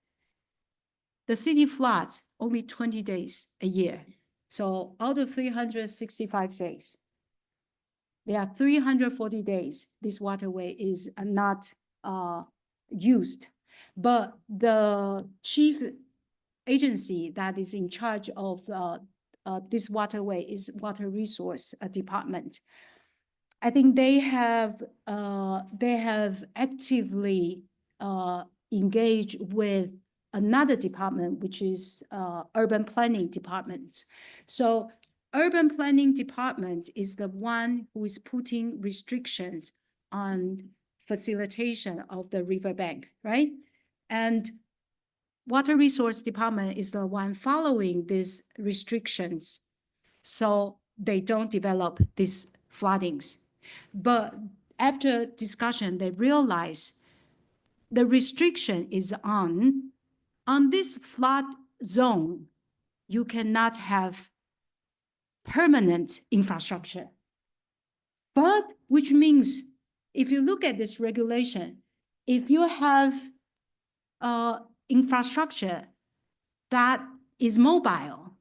the city floods only 20 days a year. So out of 365 days, there are 340 days this waterway is not used. But the chief agency that is in charge of this waterway is Water Resource Department. I think they have actively engaged with another department, which is Urban Planning Department. So Urban Planning Department is the one who is putting restrictions on facilitation of the riverbank, right? And Water Resource Department is the one following these restrictions, so they don't develop these floodings. But after discussion, they realize the restriction is on this flood zone. You cannot have permanent infrastructure. But which means if you look at this regulation, if you have infrastructure that is mobile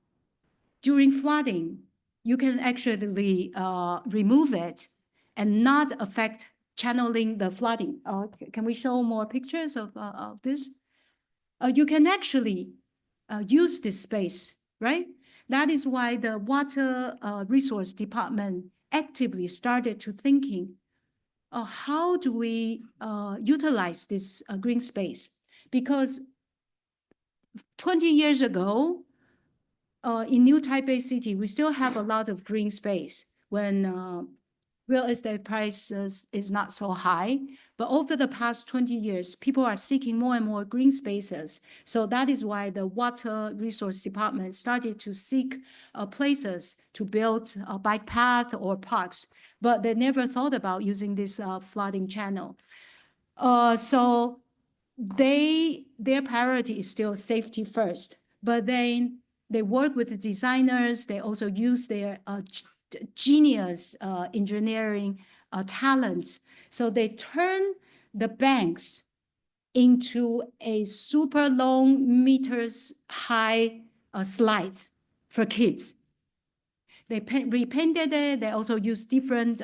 during flooding, you can actually remove it and not affect channeling the flooding. Can we show more pictures of this? You can actually use this space, right? That is why the Water Resource Department actively started to thinking, how do we utilize this green space? Because 20 years ago, in New Taipei City, we still have a lot of green space when real estate prices is not so high. But over the past 20 years, people are seeking more and more green spaces. So that is why the Water Resource Department started to seek places to build a bike path or parks. But they never thought about using this flooding channel. So their priority is still safety first. But then they work with the designers. They also use their genius engineering talents. So they turn the banks into a super long meters high slides for kids. They repainted it. They also use different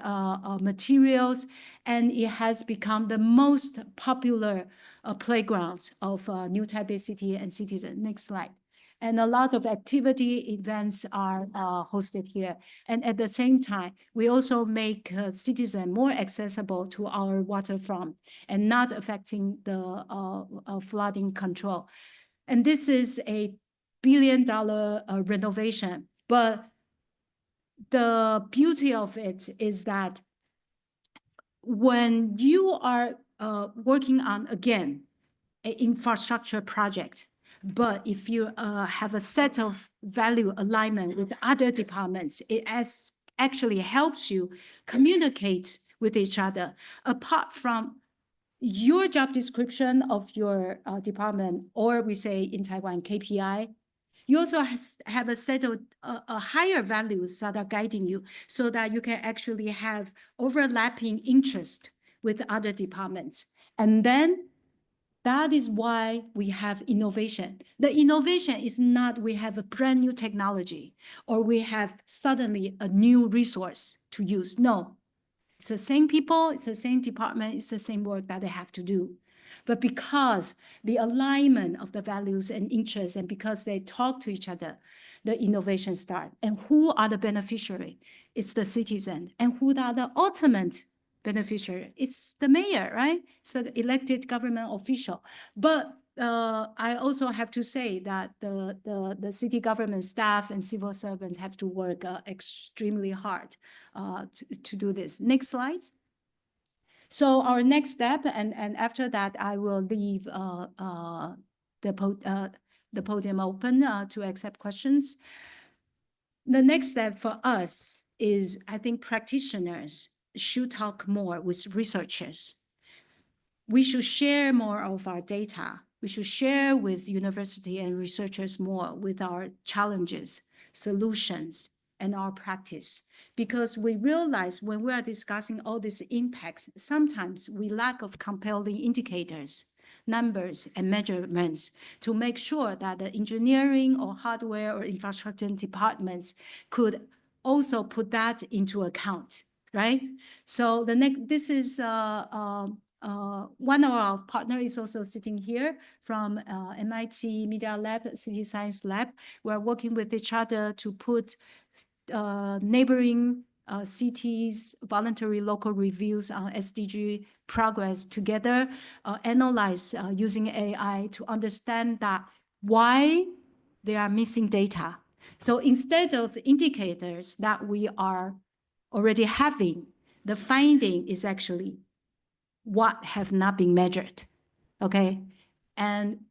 materials, and it has become the most popular playgrounds of New Taipei City and citizens. Next slide. And a lot of activity events are hosted here. And at the same time, we also make citizens more accessible to our waterfront and not affecting the flooding control. And this is a billion-dollar renovation. But the beauty of it is that when you are working on, again, an infrastructure project, but if you have a set of value alignment with other departments, it actually helps you communicate with each other. Apart from your job description of your department, or we say in Taiwan, KPI, you also have a set of higher values that are guiding you so that you can actually have overlapping interest with other departments. And then that is why we have innovation. The innovation is not we have a brand new technology or we have suddenly a new resource to use. No, it's the same people, it's the same department, it's the same work that they have to do. But because the alignment of the values and interests and because they talk to each other, the innovation starts. And who are the beneficiary? It's the citizen. And who are the ultimate beneficiary? It's the mayor, right? So the elected government official. But I also have to say that the city government staff and civil servants have to work extremely hard to do this. Next slide. So our next step, and after that, I will leave the podium open to accept questions. The next step for us is, I think practitioners should talk more with researchers. We should share more of our data. We should share with university and researchers more with our challenges, solutions, and our practice. Because we realize when we are discussing all these impacts, sometimes we lack of compelling indicators, numbers, and measurements to make sure that the engineering or hardware or infrastructure departments could also put that into account, right? So this is one of our partners is also sitting here from MIT Media Lab, City Science Lab. We're working with each other to put neighboring cities, voluntary local reviews on SDG progress together, analyze using AI to understand that why they are missing data. So instead of indicators that we are already having, the finding is actually what have not been measured, okay? And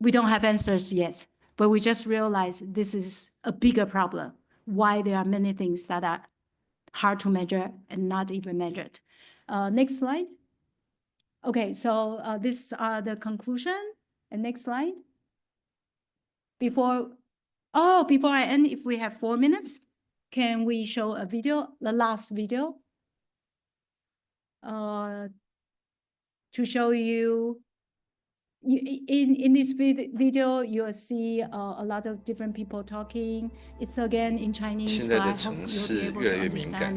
we don't have answers yet, but we just realized this is a bigger problem, why there are many things that are hard to measure and not even measured. Next slide. Okay, so these are the conclusion. And next slide. Before I end, if we have 4 minutes. can we show a video, the last video, to show you? In this video, you'll see a lot of different people talking. It's again in Chinese. 现在的城市越来越敏感，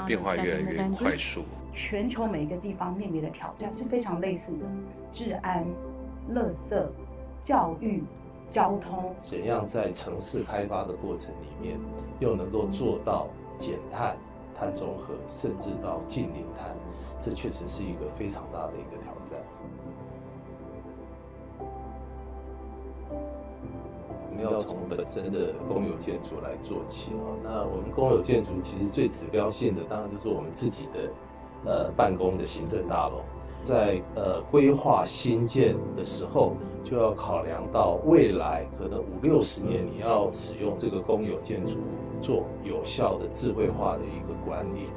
变化越来越快速。全球每一个地方面临的挑战是非常类似的，治安、垃圾、教育、交通。怎样在城市开发的过程里面，又能够做到减碳、碳中和，甚至到近零碳，这确实是一个非常大的一个挑战。我们要从本身的公有建筑来做起那我们公有建筑其实最指标性的，当然就是我们自己的办公的行政大楼。在规划新建的时候，就要考量到未来可能50-60年，你要使用这个公有建筑做有效的智慧化的一个管理，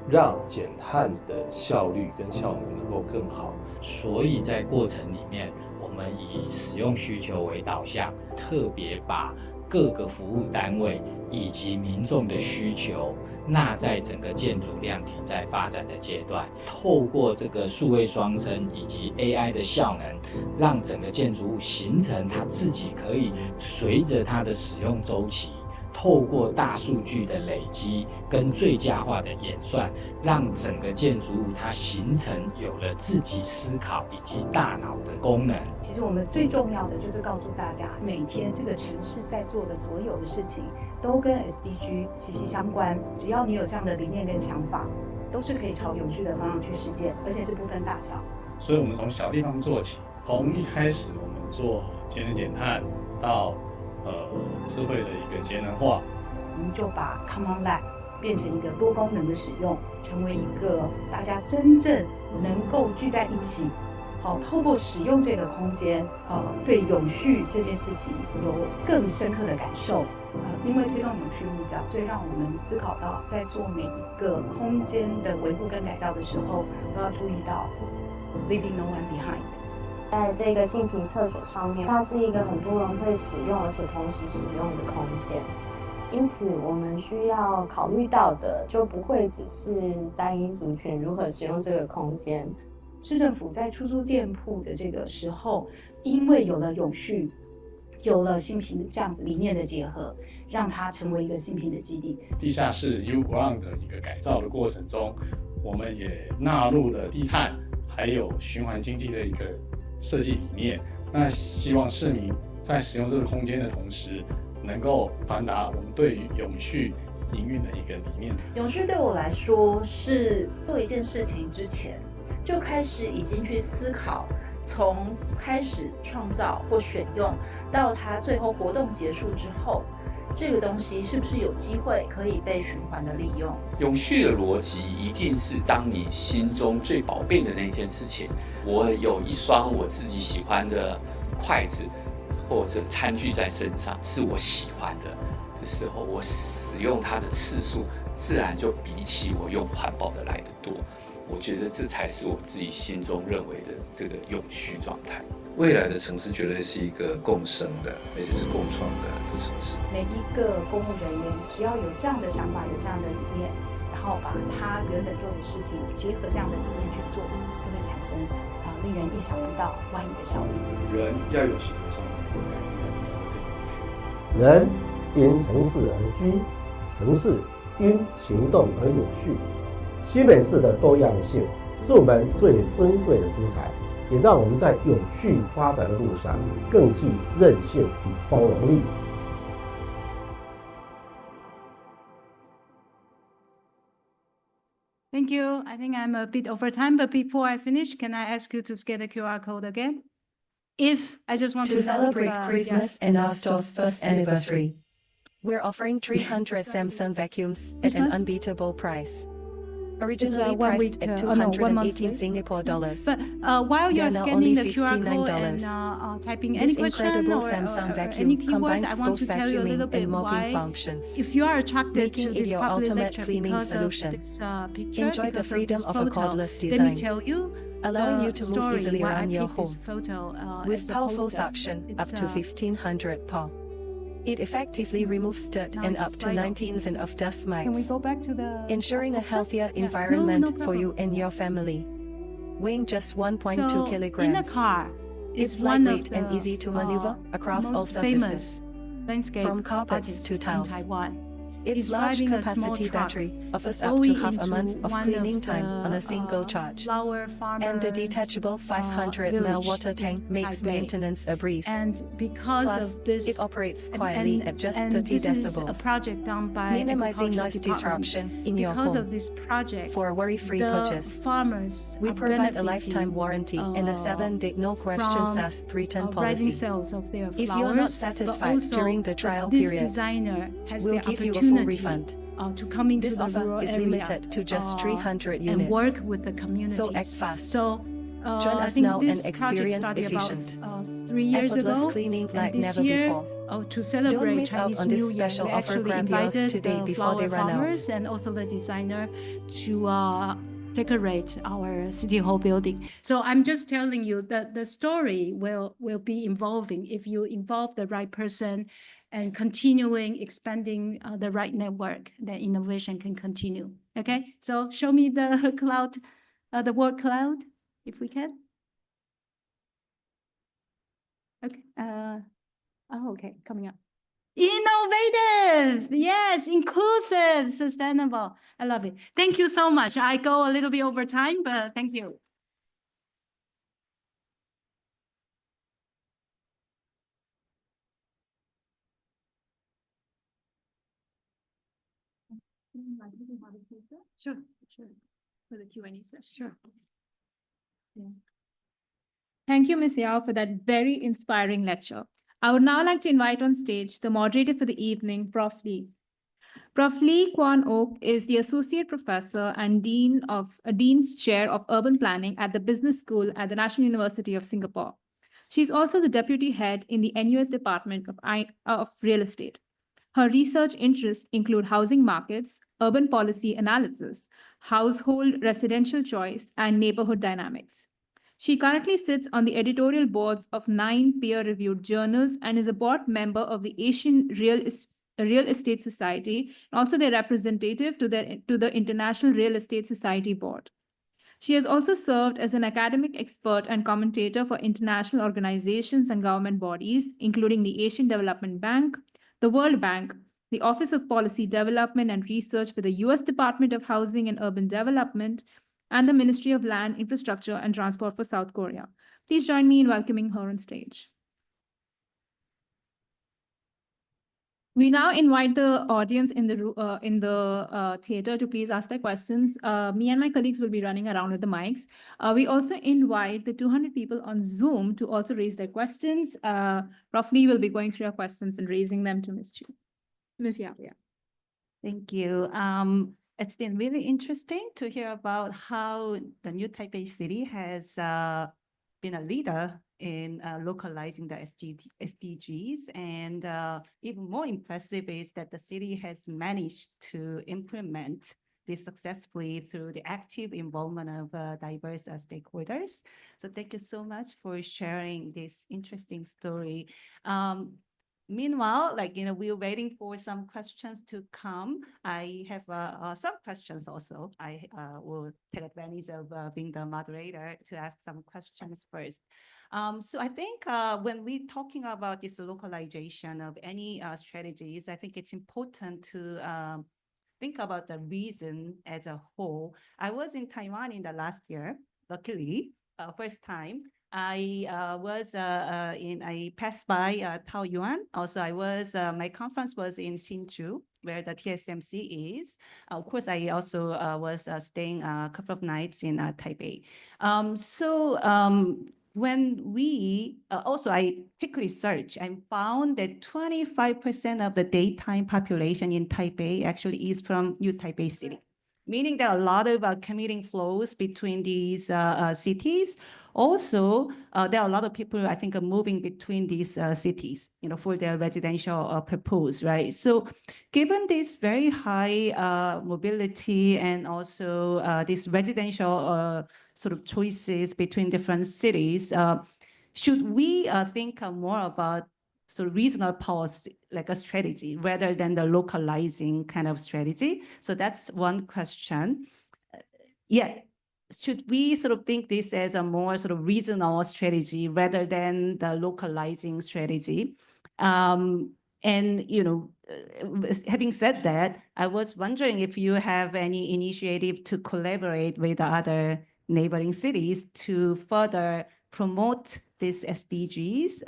让减碳的效率跟效能能够更好。所以在过程里面，我们以使用需求为导向，特别把各个服务单位以及民众的需求纳在整个建筑量体在发展的阶段，透过这个数位双生以及 AI 的效能，让整个建筑物形成它自己可以随着它的使用周期，透过大数据的累积跟最佳化的演算，让整个建筑物它形成有了自己思考以及大脑的功能。其实我们最重要的就是告诉大家，每天这个城市在做的所有的事情都跟 SDG 息息相关。只要你有这样的理念跟想法，都是可以朝永续的方向去实践，而且是不分大小。所以我们从小地方做起，从一开始我们做节能减碳到智慧的一个节能化，我们就把 Common Lab 变成一个多功能的使用，成为一个大家真正能够聚在一起，透过使用这个空间，对永续这件事情有更深刻的感受。因为推动永续目标，所以让我们思考到，在做每一个空间的维护跟改造的时候，都要注意到 leaving no one behind。在这个性平厕所上面，它是一个很多人会使用而且同时使用的空间，因此我们需要考虑到的就不会只是单一族群如何使用这个空间。市政府在出租店铺的这个时候，因为有了永续，有了性平这样子理念的结合，让它成为一个性平的基地。地下室 U Ground 的一个改造的过程中，我们也纳入了低碳还有循环经济的一个设计理念，那希望市民在使用这个空间的同时，能够传达我们对于永续营运的一个理念。永续对我来说是做一件事情之前就开始已经去思考，从开始创造或选用到它最后活动结束之后，这个东西是不是有机会可以被循环的利用？永续的逻辑一定是当你心中最宝贝的那件事情。我有一双我自己喜欢的筷子或者餐具在身上，是我喜欢的时候，我使用它的次数自然就比起我用环保的来得多。我觉得这才是我自己心中认为的这个永续状态。未来的城市绝对是一个共生的，而且是共创的城市。每一个公务人员只要有这样的想法，有这样的理念，然后把他原本做的事情结合这样的理念去做，就会产生令人意想不到万亿的效益。人要有行为上的改变，才会更永续。人因城市而居，城市因行动而永续。新北市的多样性是我们最珍贵的资产，也让我们在永续发展的路上更具韧性与包容力。Thank you. I think I'm a bit over time, but before I finish, can I ask you to scan the QR code again? If I just want to celebrate Christmas and our store's first anniversary, we're offering 300 Samsung vacuums at an unbeatable price. Originally priced at 218 Singapore dollars. But while you're scanning the QR code and typing any question or any keywords, I want to tell you a little bit why, if you are attracted to this public lecture because of this picture, enjoy the freedom of a cordless let me design, tell you allowing you to move easily why around I your picked this home photo with powerful suction up to 1500 POW. It effectively removes dirt and up to 19% of dust mites. Can we go back to the ensuring a healthier environment for you and your family. Weighing just 1.2 kilograms. In the car, it's lightweight and easy to maneuver across all surfaces, from carpets to tiles. Taiwan. Its large capacity battery offers up to half a month of cleaning time on a single charge. And the detachable 500 ml water tank makes maintenance a breeze. And because of this, it operates quietly at just 30 decibels. This is a project done by minimizing noise disruption in your home. Because of this project, for a worry-free purchase, farmers we provide a lifetime warranty and a 7-day no questions asked return policy. Sales of their flowers, if you are not satisfied during the trial period, we'll give you a full refund. To come into this the offer rural is area, limited to just 300 units and work with the communities. So act fast. So join us now and experience efficient, 3 years effortless ago, cleaning like this never year, before. To celebrate Don't miss Chinese out on this New Year, special we offer. actually Grab yours invited today the before they flower run farmers out. and also the designer to decorate our City Hall building. So I'm just telling you that the story will be evolving if you involve the right person and continuing expanding the right network, then innovation can continue. Okay, so show me the cloud, the word cloud, if we can. Okay, okay, coming up. Innovative, yes, inclusive, sustainable. I love it. Thank you so much. I go a little bit over time, but thank you. Sure, sure. For the Q&A session. Sure. Yeah. Thank you, Ms. Yao, for that very inspiring lecture. I would now like to invite on stage the moderator for the evening, Prof. Lee. Prof. Lee Kwan Ok is the Associate Professor and Dean's Chair of Urban Planning at the Business School at the National University of Singapore. She's also the Deputy Head in the NUS Department of Real Estate. Her research interests include housing markets, urban policy analysis, household residential choice, and neighborhood dynamics. She currently sits on the editorial boards of 9 peer-reviewed journals and is a board member of the Asian Real Estate Society, and also their representative to the International Real Estate Society Board. She has also served as an academic expert and commentator for international organizations and government bodies, including the Asian Development Bank, the World Bank, the Office of Policy Development and Research for the US Department of Housing and Urban Development, and the Ministry of Land, Infrastructure, and Transport for South Korea. Please join me in welcoming her on stage. We now invite the audience in the theater to please ask their questions. Me and my colleagues will be running around with the mics. We also invite the 200 people on Zoom to also raise their questions. Prof. Lee will be going through your questions and raising them to Ms. Yao. Yeah. Thank you. It's been really interesting to hear about how the new Taipei City has been a leader in localizing the SDGs. And even more impressive is that the city has managed to implement this successfully through the active involvement of diverse stakeholders. So thank you so much for sharing this interesting story. Meanwhile, we're waiting for some questions to come. I have some questions also. I will take advantage of being the moderator to ask some questions first. So I think when we're talking about this localization of any strategies, I think it's important to think about the reason as a whole. I was in Taiwan in the last year, luckily, first time. I passed by Taoyuan. Also, my conference was in Hsinchu, where the TSMC is. Of course, I also was staying a couple of nights in Taipei. When we, I quickly searched and found that 25% of the daytime population in Taipei actually is from New Taipei City, meaning there are a lot of commuting flows between these cities. Also, there are a lot of people, I think, moving between these cities, for their residential purpose, right? So given this very high mobility and also this residential sort of choices between different cities, should we think more about sort of regional policy, like a strategy rather than the localizing kind of strategy? So that's one question. Yeah, should we sort of think this as a more sort of regional strategy rather than the localizing strategy? And, you know, having said that, I was wondering if you have any initiative to collaborate with other neighboring cities to further promote these SDGs,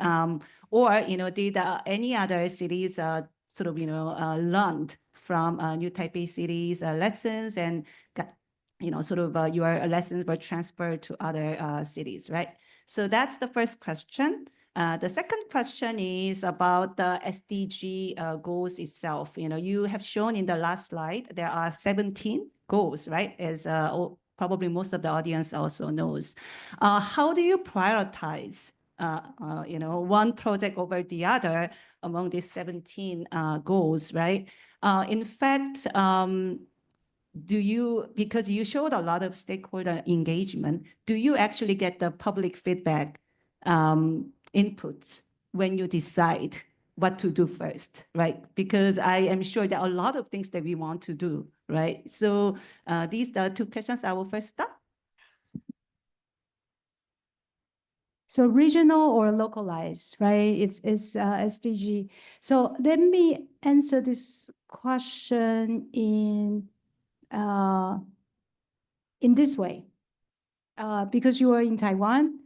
or, you know, did any other cities sort of, you know, learned from New Taipei City's lessons and got, you know, sort of your lessons were transferred to other cities, right? So that's the first question. The second question is about the SDG goals itself. You know, you have shown in the last slide, there are 17 goals, right? As probably most of the audience also knows. How do you prioritize, you know, one project over the other among these 17 goals, right? In fact, do you, because you showed a lot of stakeholder engagement, do you actually get the public feedback inputs when you decide what to do first, right? Because I am sure there are a lot of things that we want to do, right? So these are two questions I will first start. So regional or localized, right? It's SDG. So let me answer this question in this way, because you are in Taiwan.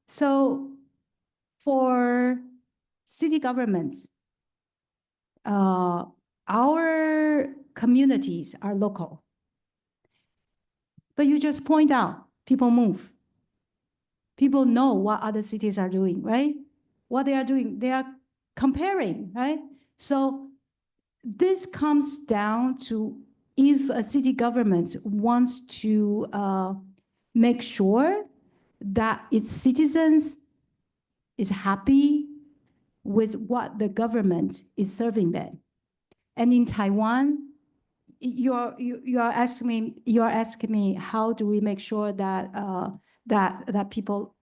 So for city governments, our communities are local. But you just point out, people move. People know what other cities are doing, right? What they are doing, they are comparing, right? So this comes down to if a city government wants to make sure that its citizens is happy with what the government is serving them. And in Taiwan, you are asking me how do we make sure that that people,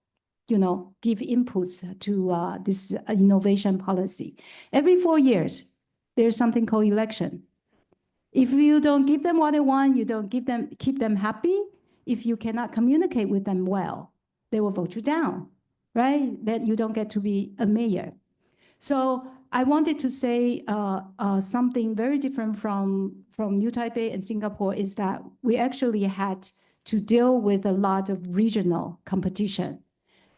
you know, give inputs to this innovation policy. Every 4 years, there's something called election. If you don't give them what they want, you don't keep them happy. If you cannot communicate with them well, they will vote you down, right? Then you don't get to be a mayor. So I wanted to say something very different from New Taipei and Singapore is that we actually had to deal with a lot of regional competition.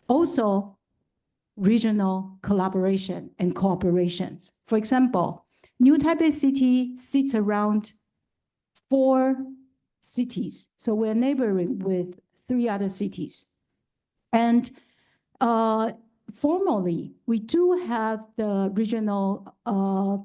Also, regional collaboration and cooperations. For example, New Taipei City sits around 4 cities. So we're neighboring with 3 other cities. And formally, we do have the regional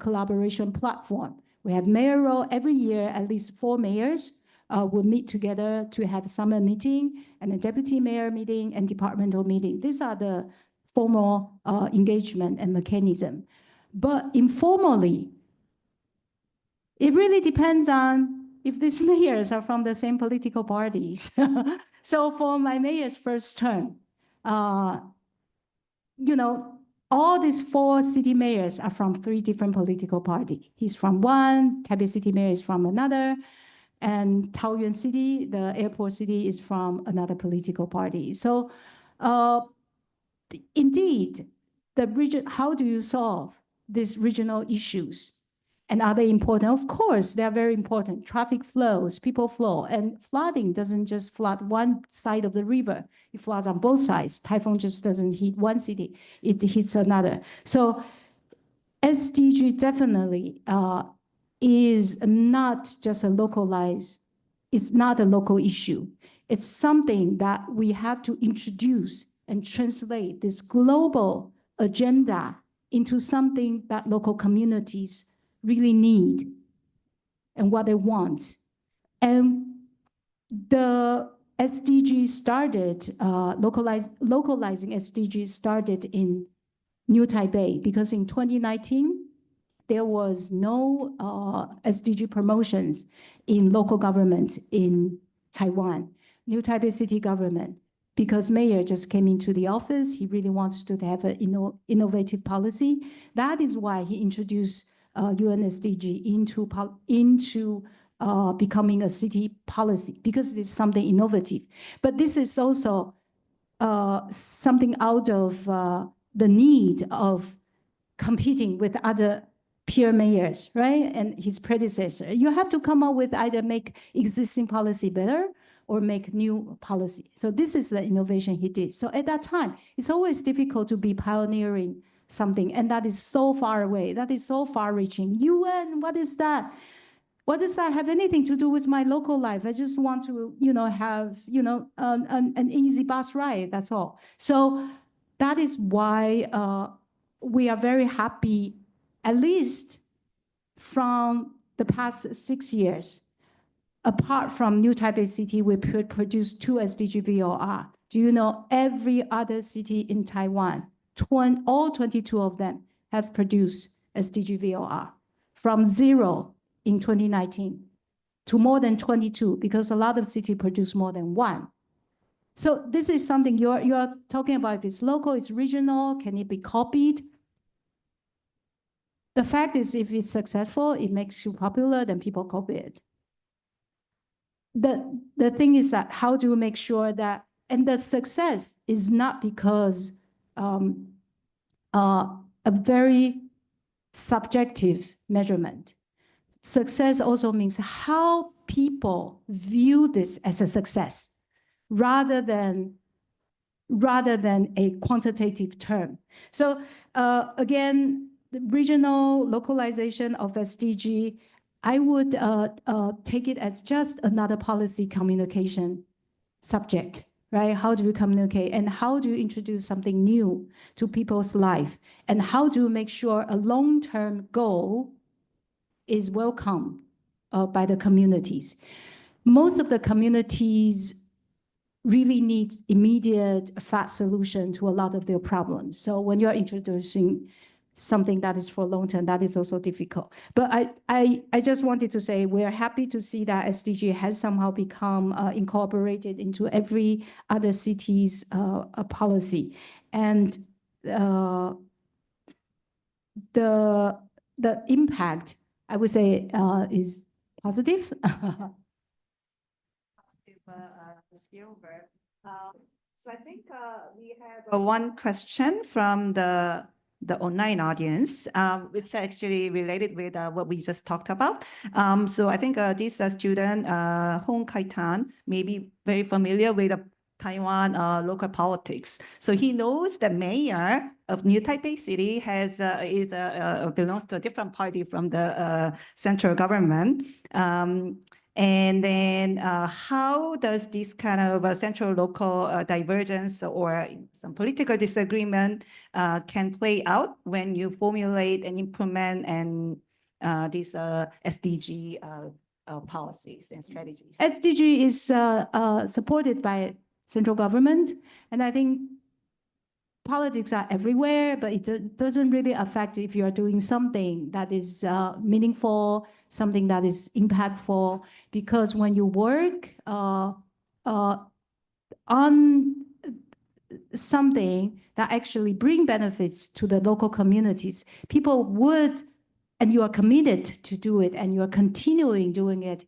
collaboration platform. We have mayoral every year, at least 4 mayors will meet together to have a summer meeting and a deputy mayor meeting and departmental meeting. These are the formal engagement and mechanism. But informally, it really depends on if these mayors are from the same political parties. So for my mayor's first term, you know, all these 4 city mayors are from 3 different political parties. He's from one, Taipei City Mayor is from another, and Taoyuan City, the airport city, is from another political party. So indeed, the region, how do you solve these regional issues? And are they important? Of course, they are very important. Traffic flows, people flow, and flooding doesn't just flood one side of the river. It floods on both sides. Typhoon just doesn't hit one city, it hits another. So SDG definitely is not just a localized, it's not a local issue. It's something that we have to introduce and translate this global agenda into something that local communities really need and what they want. And the SDG started, localizing SDGs started in New Taipei because in 2019, there was no SDG promotions in local government in Taiwan. New Taipei City Government because mayor just came into the office. He really wants to have an innovative policy. That is why he introduced UN SDG into becoming a city policy, because it's something innovative. But this is also something out of the need of competing with other peer mayors, right? And his predecessor. You have to come up with either make existing policy better or make new policy. So this is the innovation he did. So at that time, it's always difficult to be pioneering something, and that is so far away. That is so far-reaching. UN, what is that? What does that have anything to do with my local life? I just want to, have, an easy bus ride. That's all. So that is why we are very happy, at least from the past 6 years. Apart from New Taipei City, we produced 2 SDG VOR. Do you know every other city in Taiwan, all 22 of them have produced SDG VOR from 0 in 2019 to more than 22, because a lot of cities produce more than 1. So this is something you're talking about. If it's local, it's regional, can it be copied? The fact is, if it's successful, it makes you popular, then people copy it. The thing is that how do you make sure that, and the success is not because a very subjective measurement. Success also means how people view this as a success rather than a quantitative term. So again, the regional localization of SDG, I would take it as just another policy communication subject, right? How do you communicate, and how do you introduce something new to people's life? And how do you make sure a long-term goal is welcome by the communities? Most of the communities really need immediate, fast solution to a lot of their problems. So when you're introducing something that is for long term, that is also difficult. But I just wanted to say we're happy to see that SDG has somehow become incorporated into every other city's policy. And the impact, I would say, is positive. So I think we have one question from the online audience. It's actually related with what we just talked about. So I think this student, Hong Kai-tan, may be very familiar with Taiwan local politics. So he knows the mayor of New Taipei City belongs to a different party from the central government. And then how does this kind of central local divergence or some political disagreement can play out when you formulate and implement these SDG policies and strategies? SDG is supported by central government, and I think politics are everywhere, but it doesn't really affect if you're doing something that is meaningful, something that is impactful, because when you work on something that actually bring benefits to the local communities, people would, and you are committed to do it, and you are continuing doing it,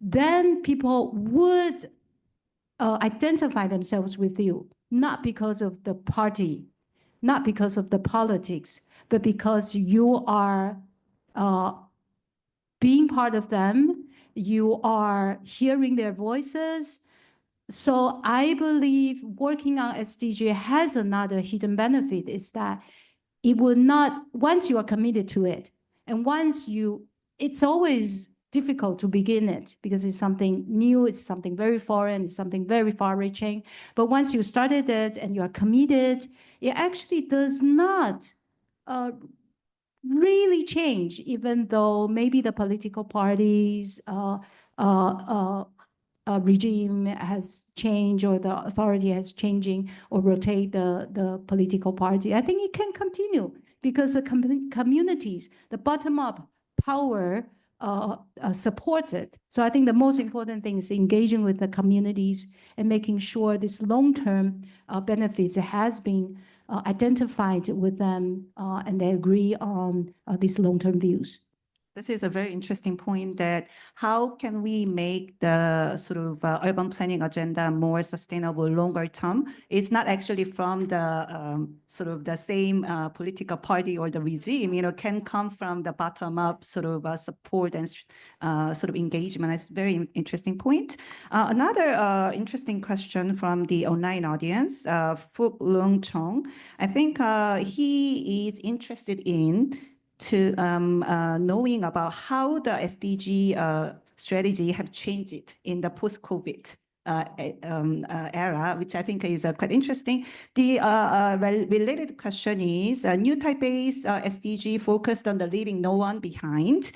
then people would identify themselves with you, not because of the party, not because of the politics, but because you are being part of them, you are hearing their voices. So I believe working on SDG has another hidden benefit, is that it will not, once you are committed to it, and once it's always difficult to begin it because it's something new, it's something very foreign, it's something very far-reaching. But once you started it and you are committed, it actually does not really change, even though maybe the political parties regime has changed, or the authority has changing, or rotate the political party. I think it can continue because the communities, the bottom-up power supports it. So I think the most important thing is engaging with the communities and making sure this long-term benefits has been identified with them and they agree on these long-term views. This is a very interesting point, that how can we make the sort of urban planning agenda more sustainable longer term? It's not actually from the sort of the same political party or the regime, can come from the bottom up sort of support and sort of engagement. It's a very interesting point. Another interesting question from the online audience, Phúc Long Chong. I think he is interested in knowing about how the SDG strategy have changed in the post-COVID era, which I think is quite interesting. The related question is, New Taipei's SDG focused on the leaving no one behind.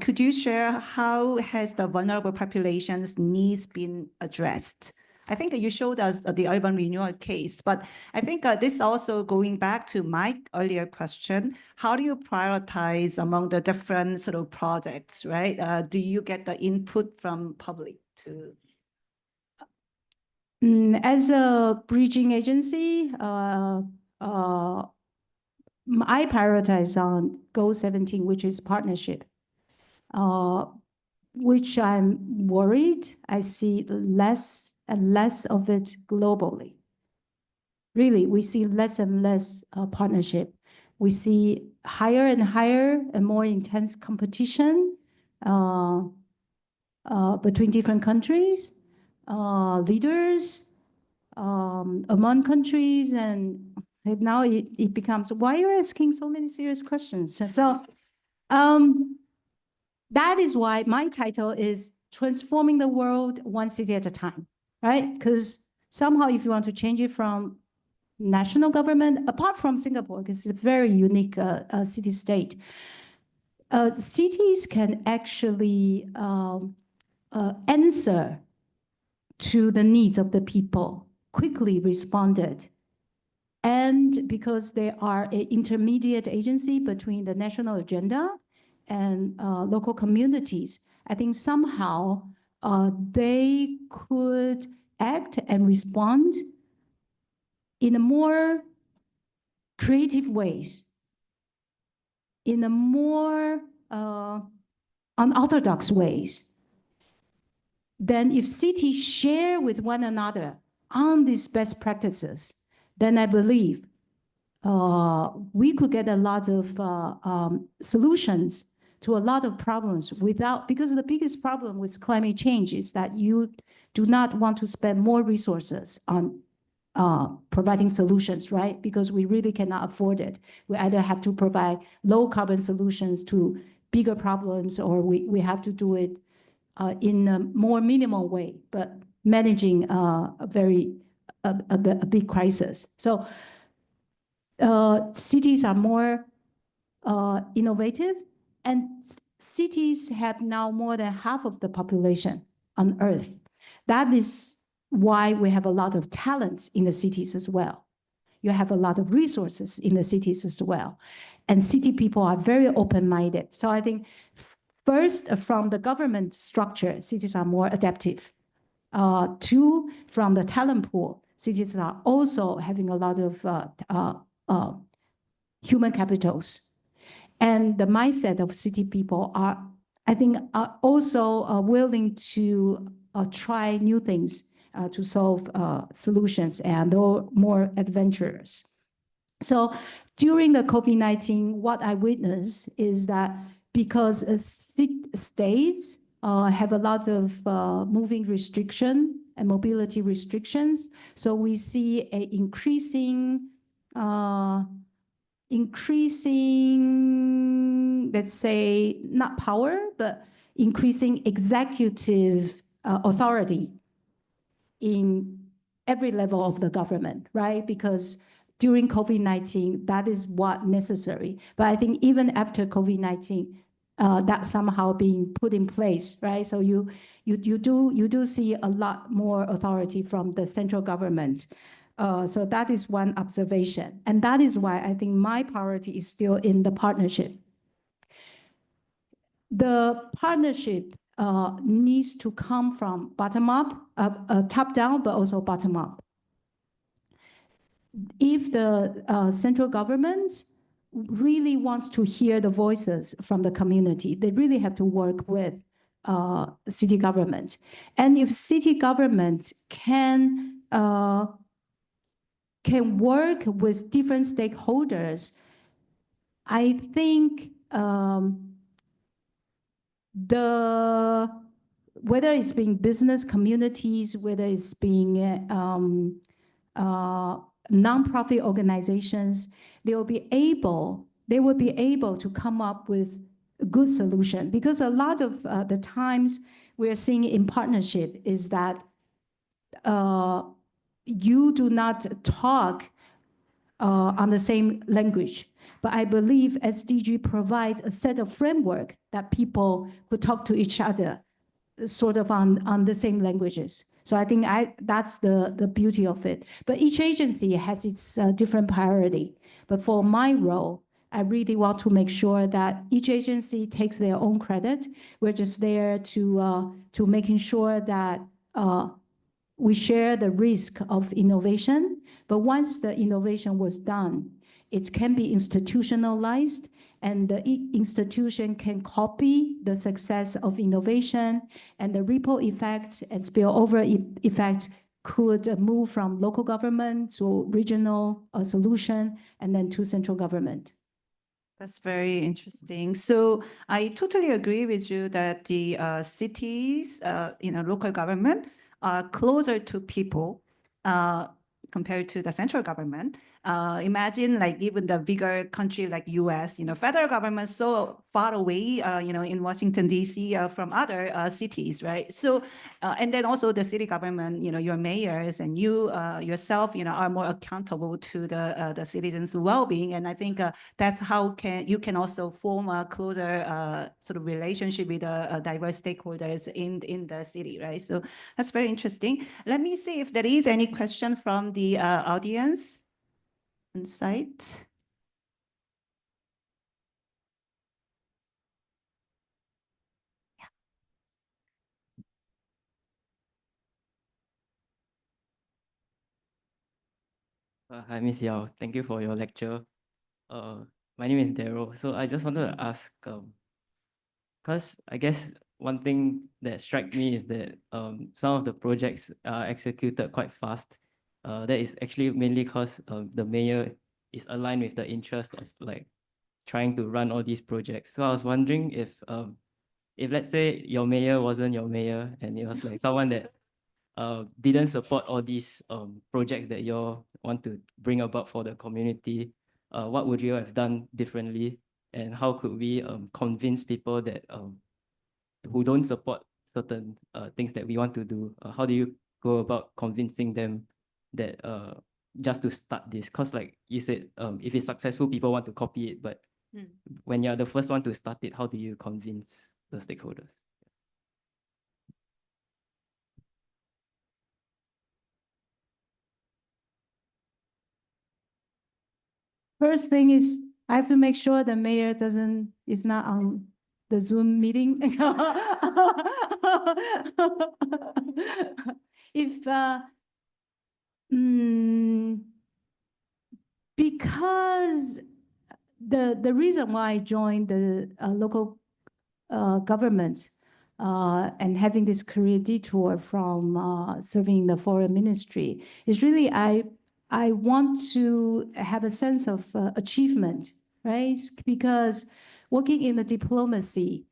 Could you share how has the vulnerable population's needs been addressed? I think you showed us the urban renewal case, but I think this also going back to my earlier question, how do you prioritize among the different sort of projects, right? Do you get the input from public to? As a bridging agency, I prioritize on Goal 17, which is partnership. Which I'm worried I see less and less of it globally. Really, we see less and less partnership. We see higher and higher and more intense competition between different countries, leaders, among countries, and now it becomes, why are you asking so many serious questions? So, that is why my title is Transforming the World One City at a Time, right? Because somehow if you want to change it from national government, apart from Singapore, because it's a very unique city-state, cities can actually answer to the needs of the people, quickly responded. And because they are an intermediate agency between the national agenda and local communities, I think somehow they could act and respond in a more creative ways, in a more unorthodox ways, than if cities share with one another on these best practices, then I believe we could get a lot of solutions to a lot of problems without, because the biggest problem with climate change is that you do not want to spend more resources on providing solutions, right? Because we really cannot afford it. We either have to provide low carbon solutions to bigger problems, or we have to do it in a more minimal way, but managing a big crisis. So cities are more innovative, and cities have now more than half of the population on Earth. That is why we have a lot of talents in the cities as well. You have a lot of resources in the cities as well. And city people are very open-minded. So I think first, from the government structure, cities are more adaptive. Two, from the talent pool, cities are also having a lot of human capitals. And the mindset of city people are, I think, are also willing to try new things to solve solutions, and they're more adventurous. So during the COVID-19, what I witnessed is that because states have a lot of moving restriction and mobility restrictions, so we see an increasing, let's say, not power, but increasing executive authority in every level of the government, right? Because during COVID-19, that is what necessary. But I think even after COVID-19, that's somehow being put in place, right? So you do see a lot more authority from the central government. So that is one observation. And that is why I think my priority is still in the partnership. the partnership needs to come from bottom up, top down, but also bottom up. If the central government really wants to hear the voices from the community, they really have to work with city government. And if city government can work with different stakeholders, I think whether it's being business communities, whether it's being nonprofit organizations, they will be able to come up with a good solution. Because a lot of the times we're seeing in partnership is that you do not talk on the same language. But I believe SDG provides a set of framework that people could talk to each other sort of on the same languages. So I think that's the beauty of it. But each agency has its different priority. But for my role, I really want to make sure that each agency takes their own credit. We're just there to making sure that we share the risk of innovation. But once the innovation was done, it can be institutionalized, and the institution can copy the success of innovation, and the ripple effects and spillover effects could move from local government to regional solution, and then to central government. That's very interesting. So I totally agree with you that the cities, local government are closer to people compared to the central government. Imagine like even the bigger country like US, federal government so far away, in Washington, D.C. From other cities, right? So, and then also the city government, your mayors and you yourself, are more accountable to the citizens' well-being. And I think that's how you can also form a closer sort of relationship with diverse stakeholders in the city, right? So that's very interesting. Let me see if there is any question from the audience on site. Hi, Miss Yao. Thank you for your lecture. My name is Daryl. So I just wanted to ask, because I guess one thing that struck me is that some of the projects are executed quite fast. That is actually mainly because the mayor is aligned with the interest of like trying to run all these projects. So I was wondering if let's say your mayor wasn't your mayor and it was like someone that didn't support all these projects that you want to bring about for the community, what would you have done differently? And how could we convince people that who don't support certain things that we want to do? How do you go about convincing them that just to start this? Because like you said, if it's successful, people want to copy it. But when you're the first one to start it, how do you convince the stakeholders? First thing is I have to make sure the mayor is not on the Zoom meeting. If because the reason why I joined the local government and having this career detour from serving in the foreign ministry is really I want to have a sense of achievement, right? Because working in the diplomacy,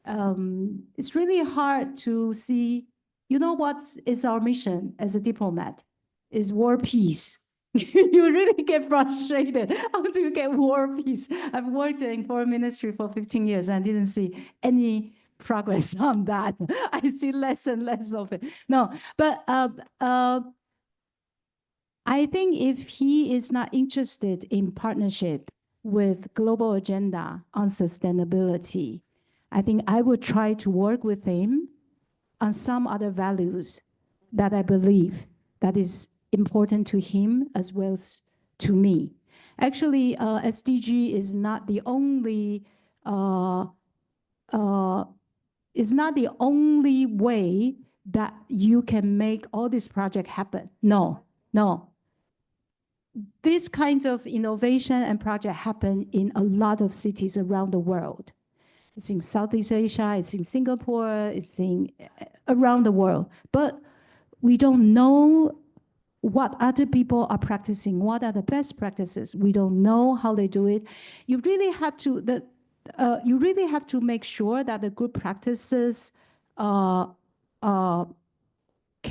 it's really hard to see, what is our mission as a diplomat? Is war peace. You really get frustrated. How do you get war peace? I've worked in foreign ministry for 15 years and didn't see any progress on that. I see less and less of it. No, but I think if he is not interested in partnership with global agenda on sustainability, I think I would try to work with him on some other values that I believe that is important to him as well as to me. Actually, SDG is not the only is not the only way that you can make all this project happen. No, no. These kinds of innovation and project happen in a lot of cities around the world. It's in Southeast Asia, it's in Singapore, it's in around the world. But we don't know what other people are practicing, what are the best practices. We don't know how they do it. You really have to make sure that the good practices can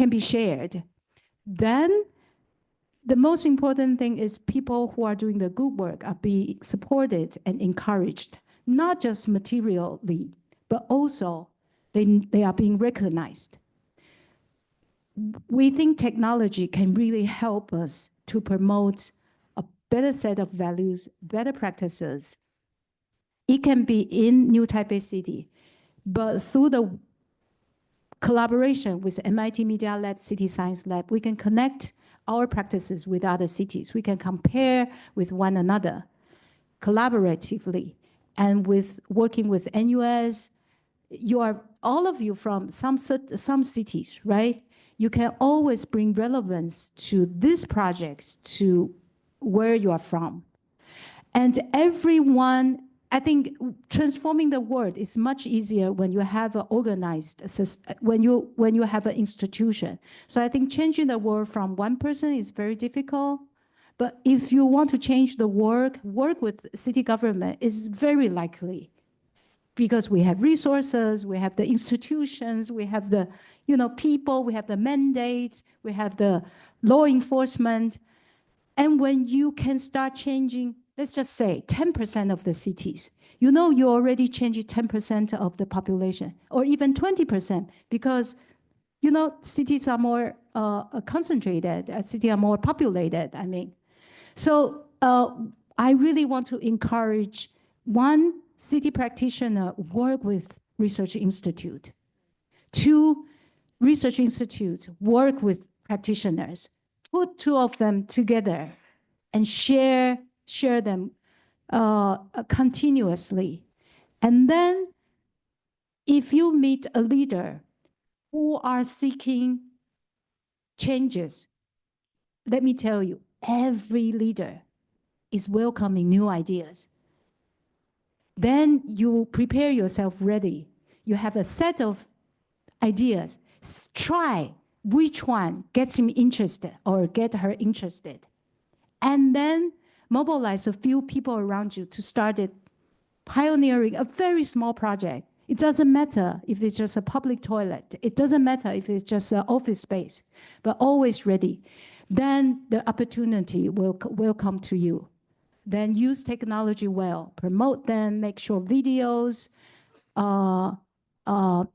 be shared. Then the most important thing is people who are doing the good work are being supported and encouraged, not just materially, but also they are being recognized. We think technology can really help us to promote a better set of values, better practices. It can be in New Taipei City, but through the collaboration with MIT Media Lab, City Science Lab, we can connect our practices with other cities. We can compare with one another collaboratively. And with working with NUS, you are all of you from some cities, right? You can always bring relevance to these projects to where you are from. And everyone, I think transforming the world is much easier when you have an organized, when you have an institution. So I think changing the world from one person is very difficult. But if you want to change the work with city government is very likely, because we have resources, we have the institutions, we have the people, we have the mandates, we have the law enforcement. And when you can start changing, let's just say 10% of the cities, you already changed 10% of the population, or even 20%, because cities are more concentrated, cities are more populated, I mean. So I really want to encourage one, city practitioner work with research institute. Two, research institutes work with practitioners. Put two of them together and share them continuously. And then if you meet a leader who are seeking changes, let me tell you, every leader is welcoming new ideas. Then you prepare yourself ready. You have a set of ideas. Try which one gets him interested or get her interested. And then mobilize a few people around you to start it, pioneering a very small project. It doesn't matter if it's just a public toilet. It doesn't matter if it's just an office space, but always ready. Then the opportunity will come to you. Then use technology well, promote them, make sure videos,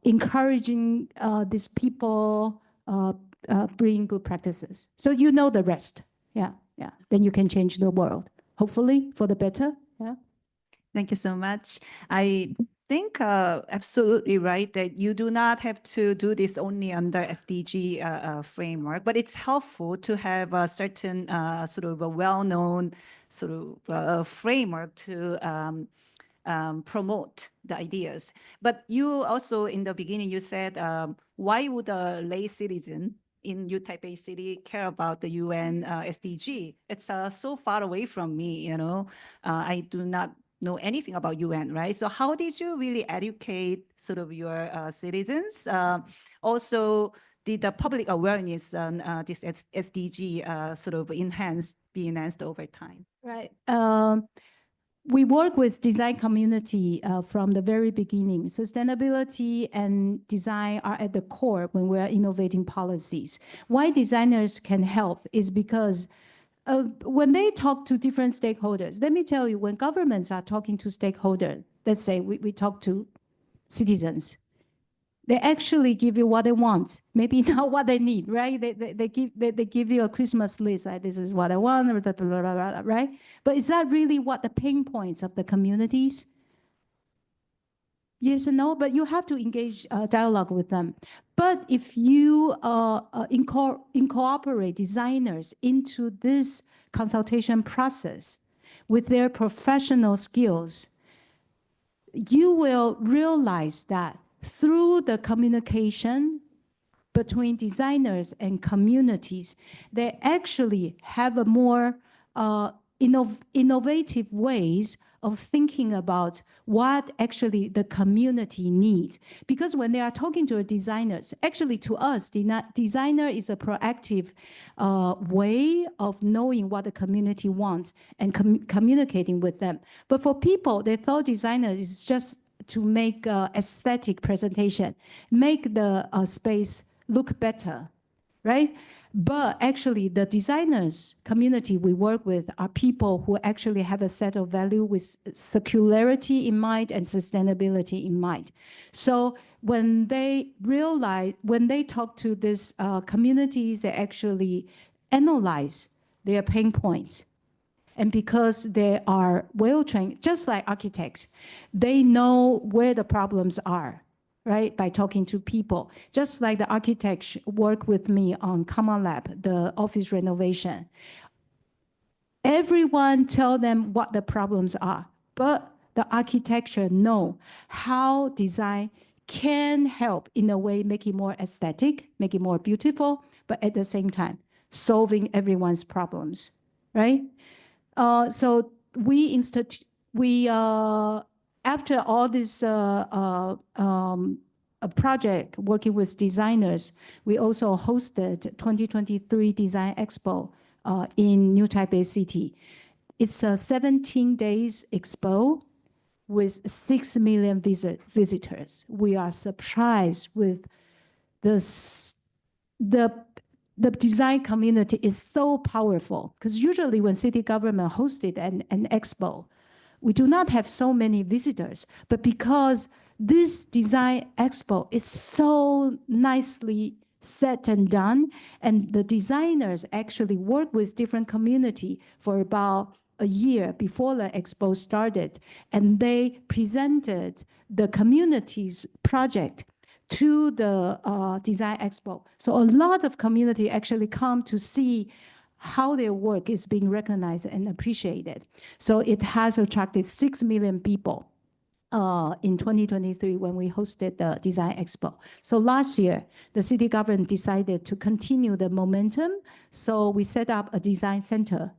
encouraging these people, bring good practices. So you know the rest. Yeah. Then you can change the world, hopefully for the better. Yeah. Thank you so much. I think absolutely right that you do not have to do this only under SDG framework, but it's helpful to have a certain sort of a well-known sort of framework to promote the ideas. But you also, in the beginning, you said, why would a lay citizen in New Taipei City care about the UN SDG? It's so far away from me, I do not know anything about UN, right? So how did you really educate sort of your citizens? Also, did the public awareness on this SDG sort of be enhanced over time? Right. We work with design community from the very beginning. Sustainability and design are at the core when we're innovating policies. Why designers can help is because when they talk to different stakeholders, let me tell you, when governments are talking to stakeholders, let's say we talk to citizens, they actually give you what they want, maybe not what they need, right? They give you a Christmas list, like this is what I want, or blah, blah, blah, blah, right? But is that really what the pain points of the communities? Yes and no, but you have to engage dialogue with them. But if you incorporate designers into this consultation process with their professional skills, you will realize that through the communication between designers and communities, they actually have a more innovative ways of thinking about what actually the community needs. Because when they are talking to designers, actually to us, designer is a proactive way of knowing what the community wants and communicating with them. But for people, they thought designer is just to make aesthetic presentation, make the space look better, right? But actually the designers community we work with are people who actually have a set of value with circularity in mind and sustainability in mind. So when they talk to these communities, they actually analyze their pain points. And because they are well-trained, just like architects, they know where the problems are, right? By talking to people. Just like the architects work with me on Common Lab, the office renovation. Everyone tell them what the problems are, but the architecture know how design can help in a way, make it more aesthetic, make it more beautiful, but at the same time, solving everyone's problems, right? So after all this project working with designers, we also hosted 2023 Design Expo in New Taipei City. It's a 17 days expo with 6 million visitors. We are surprised with the design community is so powerful, because usually when city government hosted an expo, we do not have so many visitors. But because this design expo is so nicely set and done, and the designers actually work with different community for about a year before the expo started, and they presented the community's project to the Design Expo. So a lot of community actually come to see how their work is being recognized and appreciated. So it has attracted 6 million people in 2023 when we hosted the Design Expo. So last year, the city government decided to continue the momentum. So we set up a design center,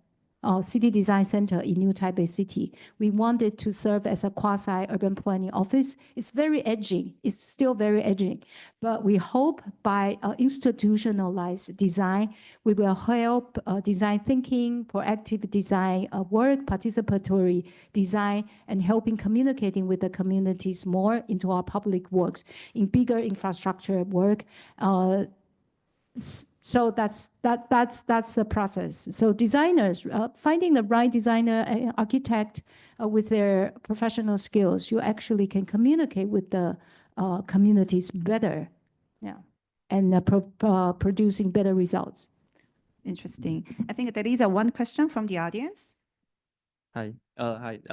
City Design Center in New Taipei City. We wanted to serve as a quasi-urban planning office. It's very edgy. It's still very edgy. But we hope by institutionalized design, we will help design thinking, proactive design work, participatory design, and helping communicating with the communities more into our public works, in bigger infrastructure work. So that's the process. So designers, finding the right designer, architect with their professional skills, you actually can communicate with the communities better, yeah, and producing better results. Interesting. I think there is one question from the audience. Hi.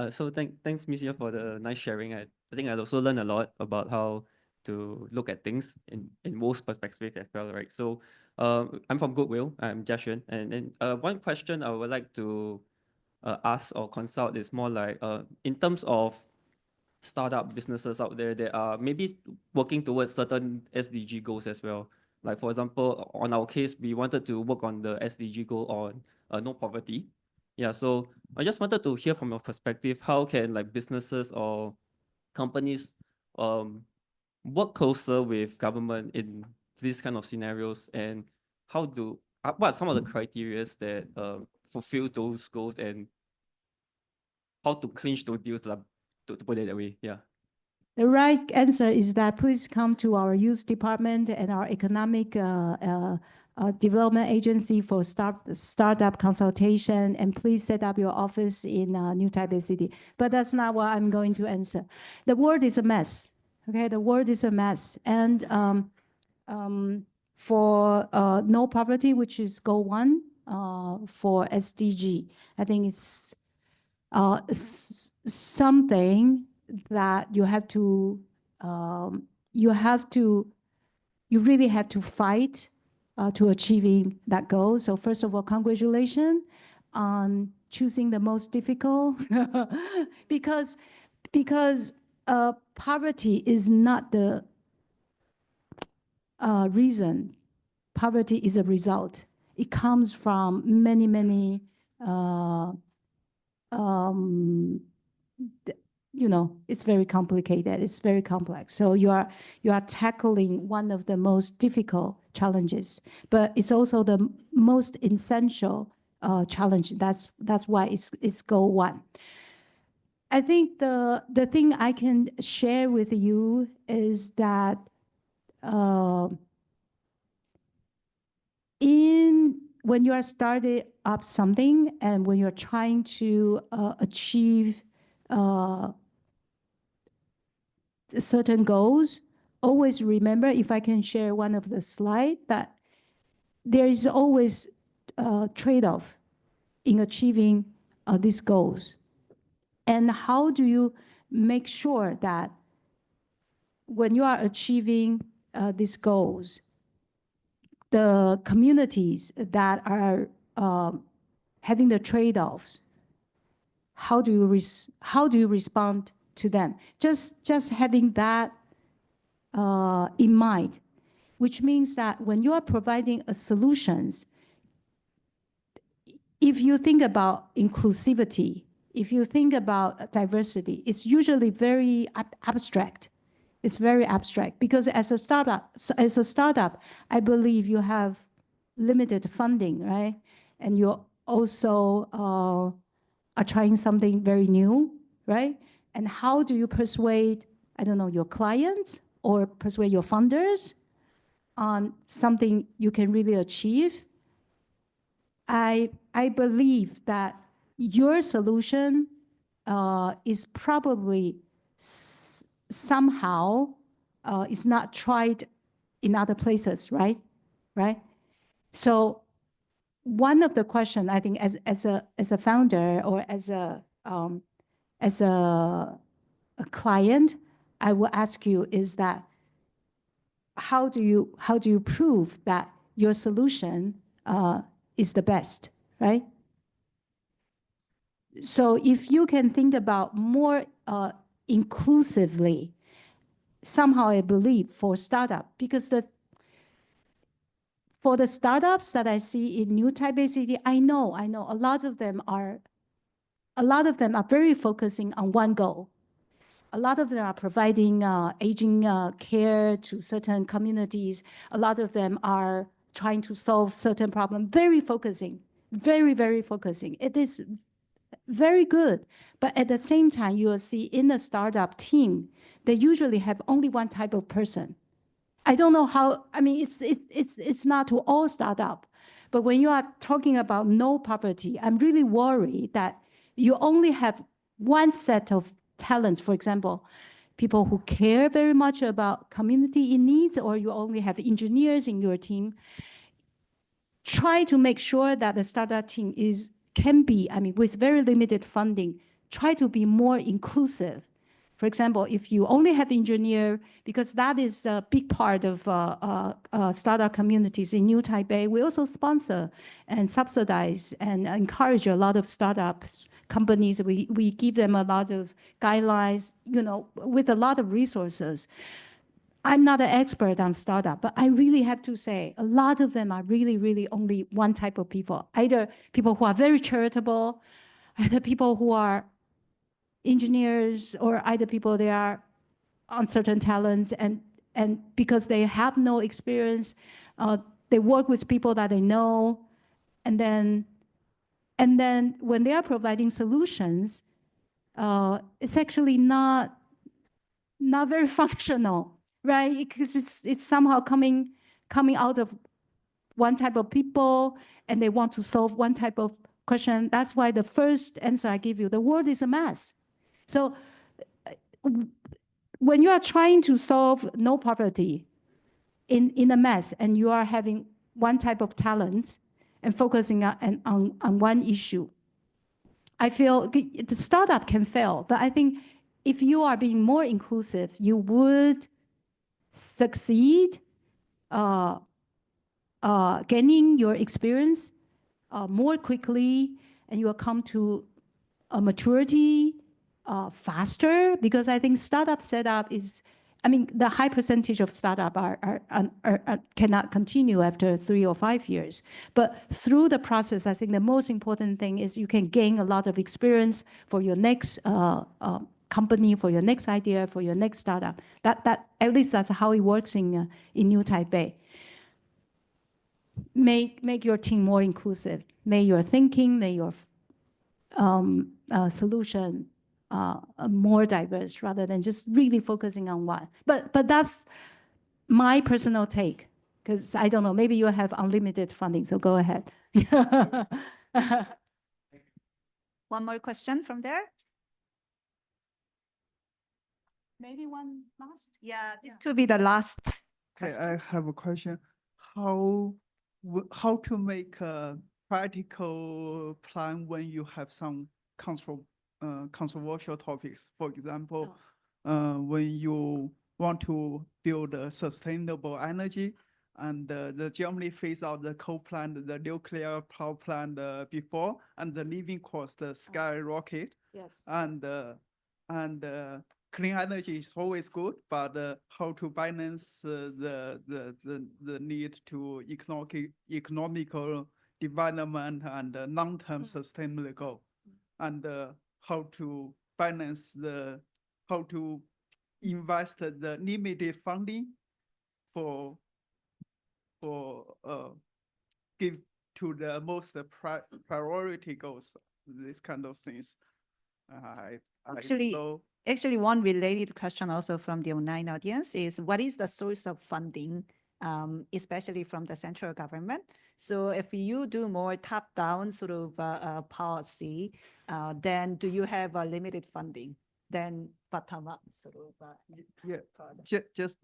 So thanks, Miss Yeo, for the nice sharing. I think I also learned a lot about how to look at things in most perspectives as well, right? So I'm from Goodwill. I'm Jiaxuan, and one question I would like to ask or consult is more like in terms of startup businesses out there that are maybe working towards certain SDG goals as well. Like for example, on our case, we wanted to work on the SDG goal on no poverty. Yeah, so I just wanted to hear from your perspective, how can like businesses or companies work closer with government in these kind of scenarios, and how do what are some of the criteria that fulfill those goals, and how to clinch those deals, to put it that way? Yeah. The right answer is that please come to our youth department and our economic development agency for startup consultation, and please set up your office in New Taipei City. But that's not what I'm going to answer. The world is a mess. Okay, the world is a mess, and for no poverty, which is goal 1, for SDG, I think it's something that you really have to fight to achieving that goal. So first of all, congratulations on choosing the most difficult, because poverty is not the reason. Poverty is a result. It comes from many, many, it's very complicated. It's very complex. So you are tackling one of the most difficult challenges, but it's also the most essential challenge. That's why it's goal one. I think the thing I can share with you is that when you are starting up something and when you're trying to achieve certain goals, always remember, if I can share one of the slides, that there is always a trade-off in achieving these goals. And how do you make sure that when you are achieving these goals, the communities that are having the trade-offs, how do you respond to them? Just having that in mind, which means that when you are providing solutions, if you think about inclusivity, if you think about diversity, it's usually very abstract. It's very abstract because as a startup, I believe you have limited funding, right? And you also are trying something very new, right? And how do you persuade, I don't know, your clients or persuade your funders on something you can really achieve? I believe that your solution is probably somehow is not tried in other places, right? Right? So one of the questions I think as a founder or as a client, I will ask you is that how do you prove that your solution is the best, right? So if you can think about more inclusively, somehow I believe for startup, because for the startups that I see in New Taipei City, I know a lot of them are very focusing on one goal. A lot of them are providing aging care to certain communities. A lot of them are trying to solve certain problems, very focusing, very, very focusing. It is very good. But at the same time, you will see in the startup team, they usually have only one type of person. I don't know how, I mean, it's not to all startup, but when you are talking about no poverty, I'm really worried that you only have one set of talents, for example, people who care very much about community in needs, or you only have engineers in your team. Try to make sure that the startup team can be, I mean, with very limited funding, try to be more inclusive. For example, if you only have engineer, because that is a big part of startup communities in New Taipei, we also sponsor and subsidize and encourage a lot of startups, companies. We give them a lot of guidelines, with a lot of resources. I'm not an expert on startup, but I really have to say, a lot of them are really, really only one type of people, either people who are very charitable, either people who are engineers, or either people they are uncertain talents, and because they have no experience, they work with people that they know, and then when they are providing solutions, it's actually not very functional, right? Because it's somehow coming out of one type of people, and they want to solve one type of question. That's why the first answer I give you, the world is a mess. So when you are trying to solve no poverty in a mess, and you are having one type of talent and focusing on one issue, I feel the startup can fail. But I think if you are being more inclusive, you would succeed gaining your experience more quickly, and you will come to a maturity faster, because I think startup setup is, I mean, the high percentage of startup cannot continue after 3 or 5 years. But through the process, I think the most important thing is you can gain a lot of experience for your next company, for your next idea, for your next startup. That at least that's how it works in New Taipei. Make your team more inclusive. Make your thinking, make your solution more diverse, rather than just really focusing on one. But that's my personal take, because I don't know, maybe you have unlimited funding, so go ahead. One more question from there? Maybe one last? Yeah, this could be the last question. I have a question. How to make a practical plan when you have some controversial topics? For example, when you want to build a sustainable energy, and the Germany phased out the coal plant, the nuclear power plant before, and the living cost skyrocket. Yes. And clean energy is always good, but how to balance the need to economical development and long-term sustainable goal, and how to balance how to invest the limited funding for give to the most priority goals, this kind of things. Actually, one related question also from the online audience is, what is the source of funding, especially from the central government? So if you do more top-down sort of policy, then do you have a limited funding? Then bottom-up sort of just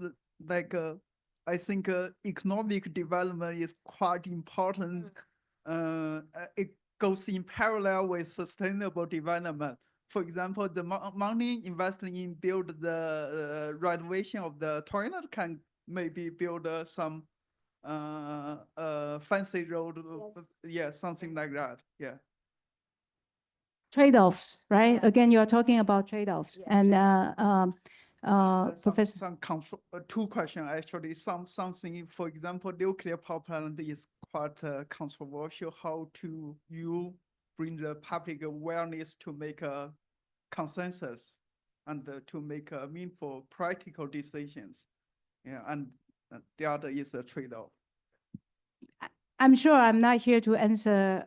like I think economic development is quite important. It goes in parallel with sustainable development. For example, the money invested in build the renovation of the toilet can maybe build some fancy road. Yes. Yeah, something like that. Yeah. Trade-offs, right? Yeah. Again, you are talking about trade-offs. Yeah. And Professor. Two questions actually. Something, for example, nuclear power plant is quite controversial. How to you bring the public awareness to make a consensus and to make meaningful practical decisions. Yeah, and the other is a trade-off. I'm sure I'm not here to answer,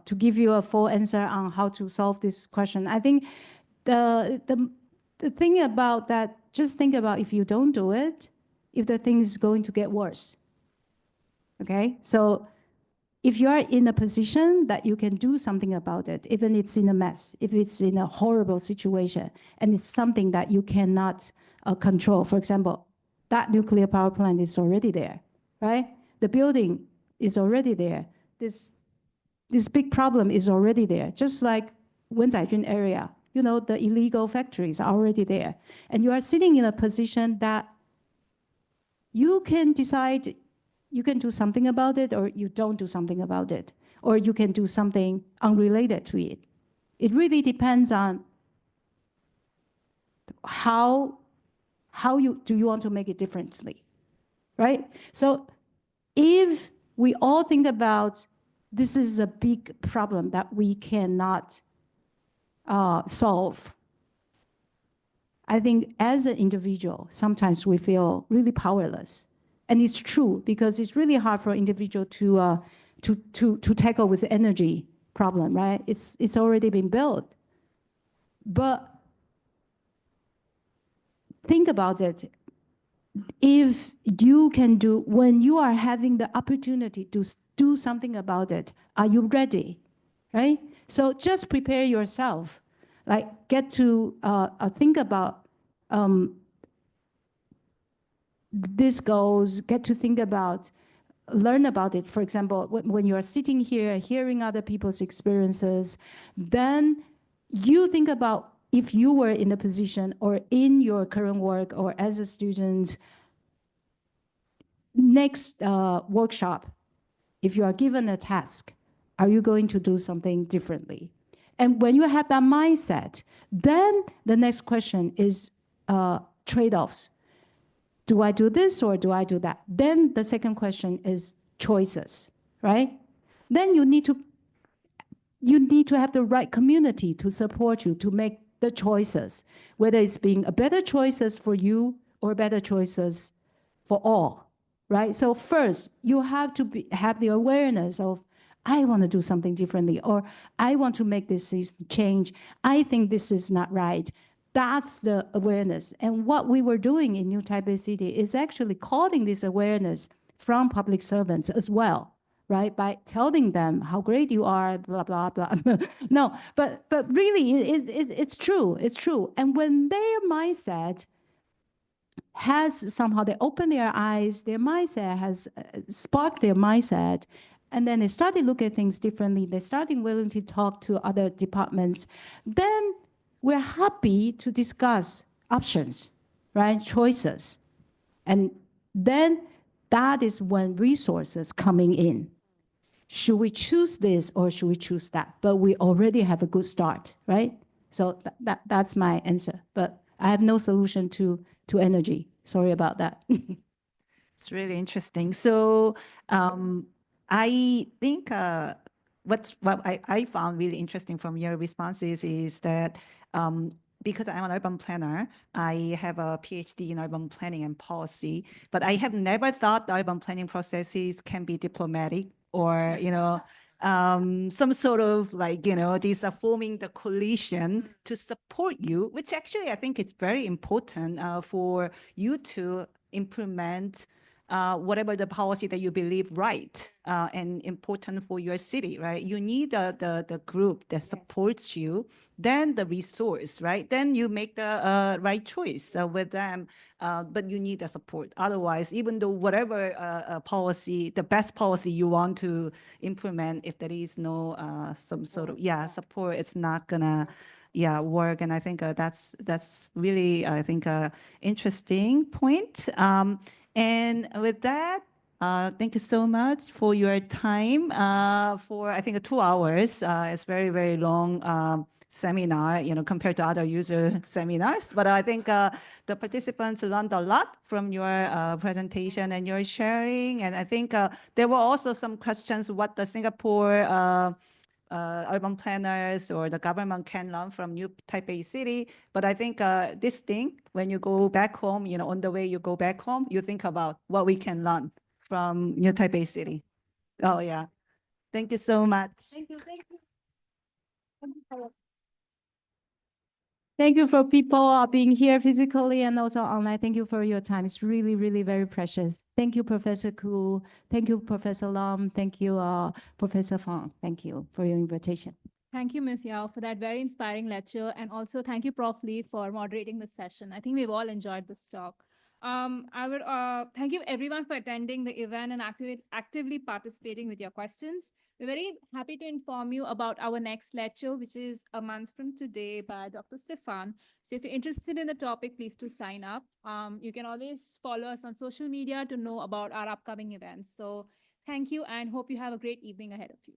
to give you a full answer on how to solve this question. I think the thing about that, just think about if you don't do it, if the thing is going to get worse. Okay, so if you are in a position that you can do something about it, even it's in a mess, if it's in a horrible situation, and it's something that you cannot control. For example, that nuclear power plant is already there, right? The building is already there. This big problem is already there. Just like Wenzaijun area, you know, the illegal factories are already there. And you are sitting in a position that you can decide you can do something about it, or you don't do something about it, or you can do something unrelated to it. It really depends on how do you want to make it differently, right? So if we all think about this is a big problem that we cannot solve, I think as an individual, sometimes we feel really powerless. And it's true, because it's really hard for an individual to tackle with the energy problem, right? It's already been built. But think about it. If you can do, when you are having the opportunity to do something about it, are you ready, right? So just prepare yourself, like get to think about these goals, get to think about, learn about it. For example, when you are sitting here, hearing other people's experiences, then you think about if you were in a position or in your current work or as a student, next workshop, if you are given a task, are you going to do something differently? And when you have that mindset, then the next question is trade-offs. Do I do this or do I do that? Then the second question is choices, right? Then you need to have the right community to support you to make the choices, whether it's being a better choices for you or better choices for all, right? So first, you have to have the awareness of, I want to do something differently, or I want to make this change. I think this is not right. That's the awareness. And what we were doing in New Taipei City is actually calling this awareness from public servants as well, right? By telling them how great you are, blah, blah, blah. No, but really, it's true. It's true. And when their mindset has somehow, they open their eyes, their mindset has sparked their mindset, and then they started looking at things differently. They started willing to talk to other departments. Then we're happy to discuss options, right? Choices. And then that is when resources coming in. Should we choose this or should we choose that? But we already have a good start, right? So that's my answer. But I have no solution to energy. Sorry about that. It's really interesting. So I think what I found really interesting from your responses is that because I'm an urban planner, I have a PhD in urban planning and policy, but I have never thought the urban planning processes can be diplomatic or, some sort of like, these are forming the coalition to support you, which actually I think it's very important for you to implement whatever the policy that you believe right and important for your city, right? You need the group that supports you, then the resource, right? Then you make the right choice with them, but you need the support. Otherwise, even though whatever policy, the best policy you want to implement, if there is no some sort of support, it's not gonna work. And I think that's really, I think, interesting point. And with that, thank you so much for your time for, I think, 2 hours. It's very, very long seminar, compared to other user seminars. But I think the participants learned a lot from your presentation and your sharing. And I think there were also some questions what the Singapore urban planners or the government can learn from New Taipei City. But I think this thing, when you go back home, on the way you go back home, you think about what we can learn from New Taipei City. Oh, yeah. Thank you so much. Thank you. Thank you for people being here physically and also online. Thank you for your time. It's really, really very precious. Thank you, Professor Koo. Thank you, Professor Lam. Thank you, Professor Fang. Thank you for your invitation. Thank you, Ms. Yao, for that very inspiring lecture. And also thank you, Prof. Lee, for moderating this session. I think we've all enjoyed this talk. I would thank you everyone for attending the event and actively participating with your questions. We're very happy to inform you about our next lecture, which is a month from today by Dr. Stefan. So if you're interested in the topic, please do sign up. You can always follow us on social media to know about our upcoming events. So thank you and hope you have a great evening ahead of you.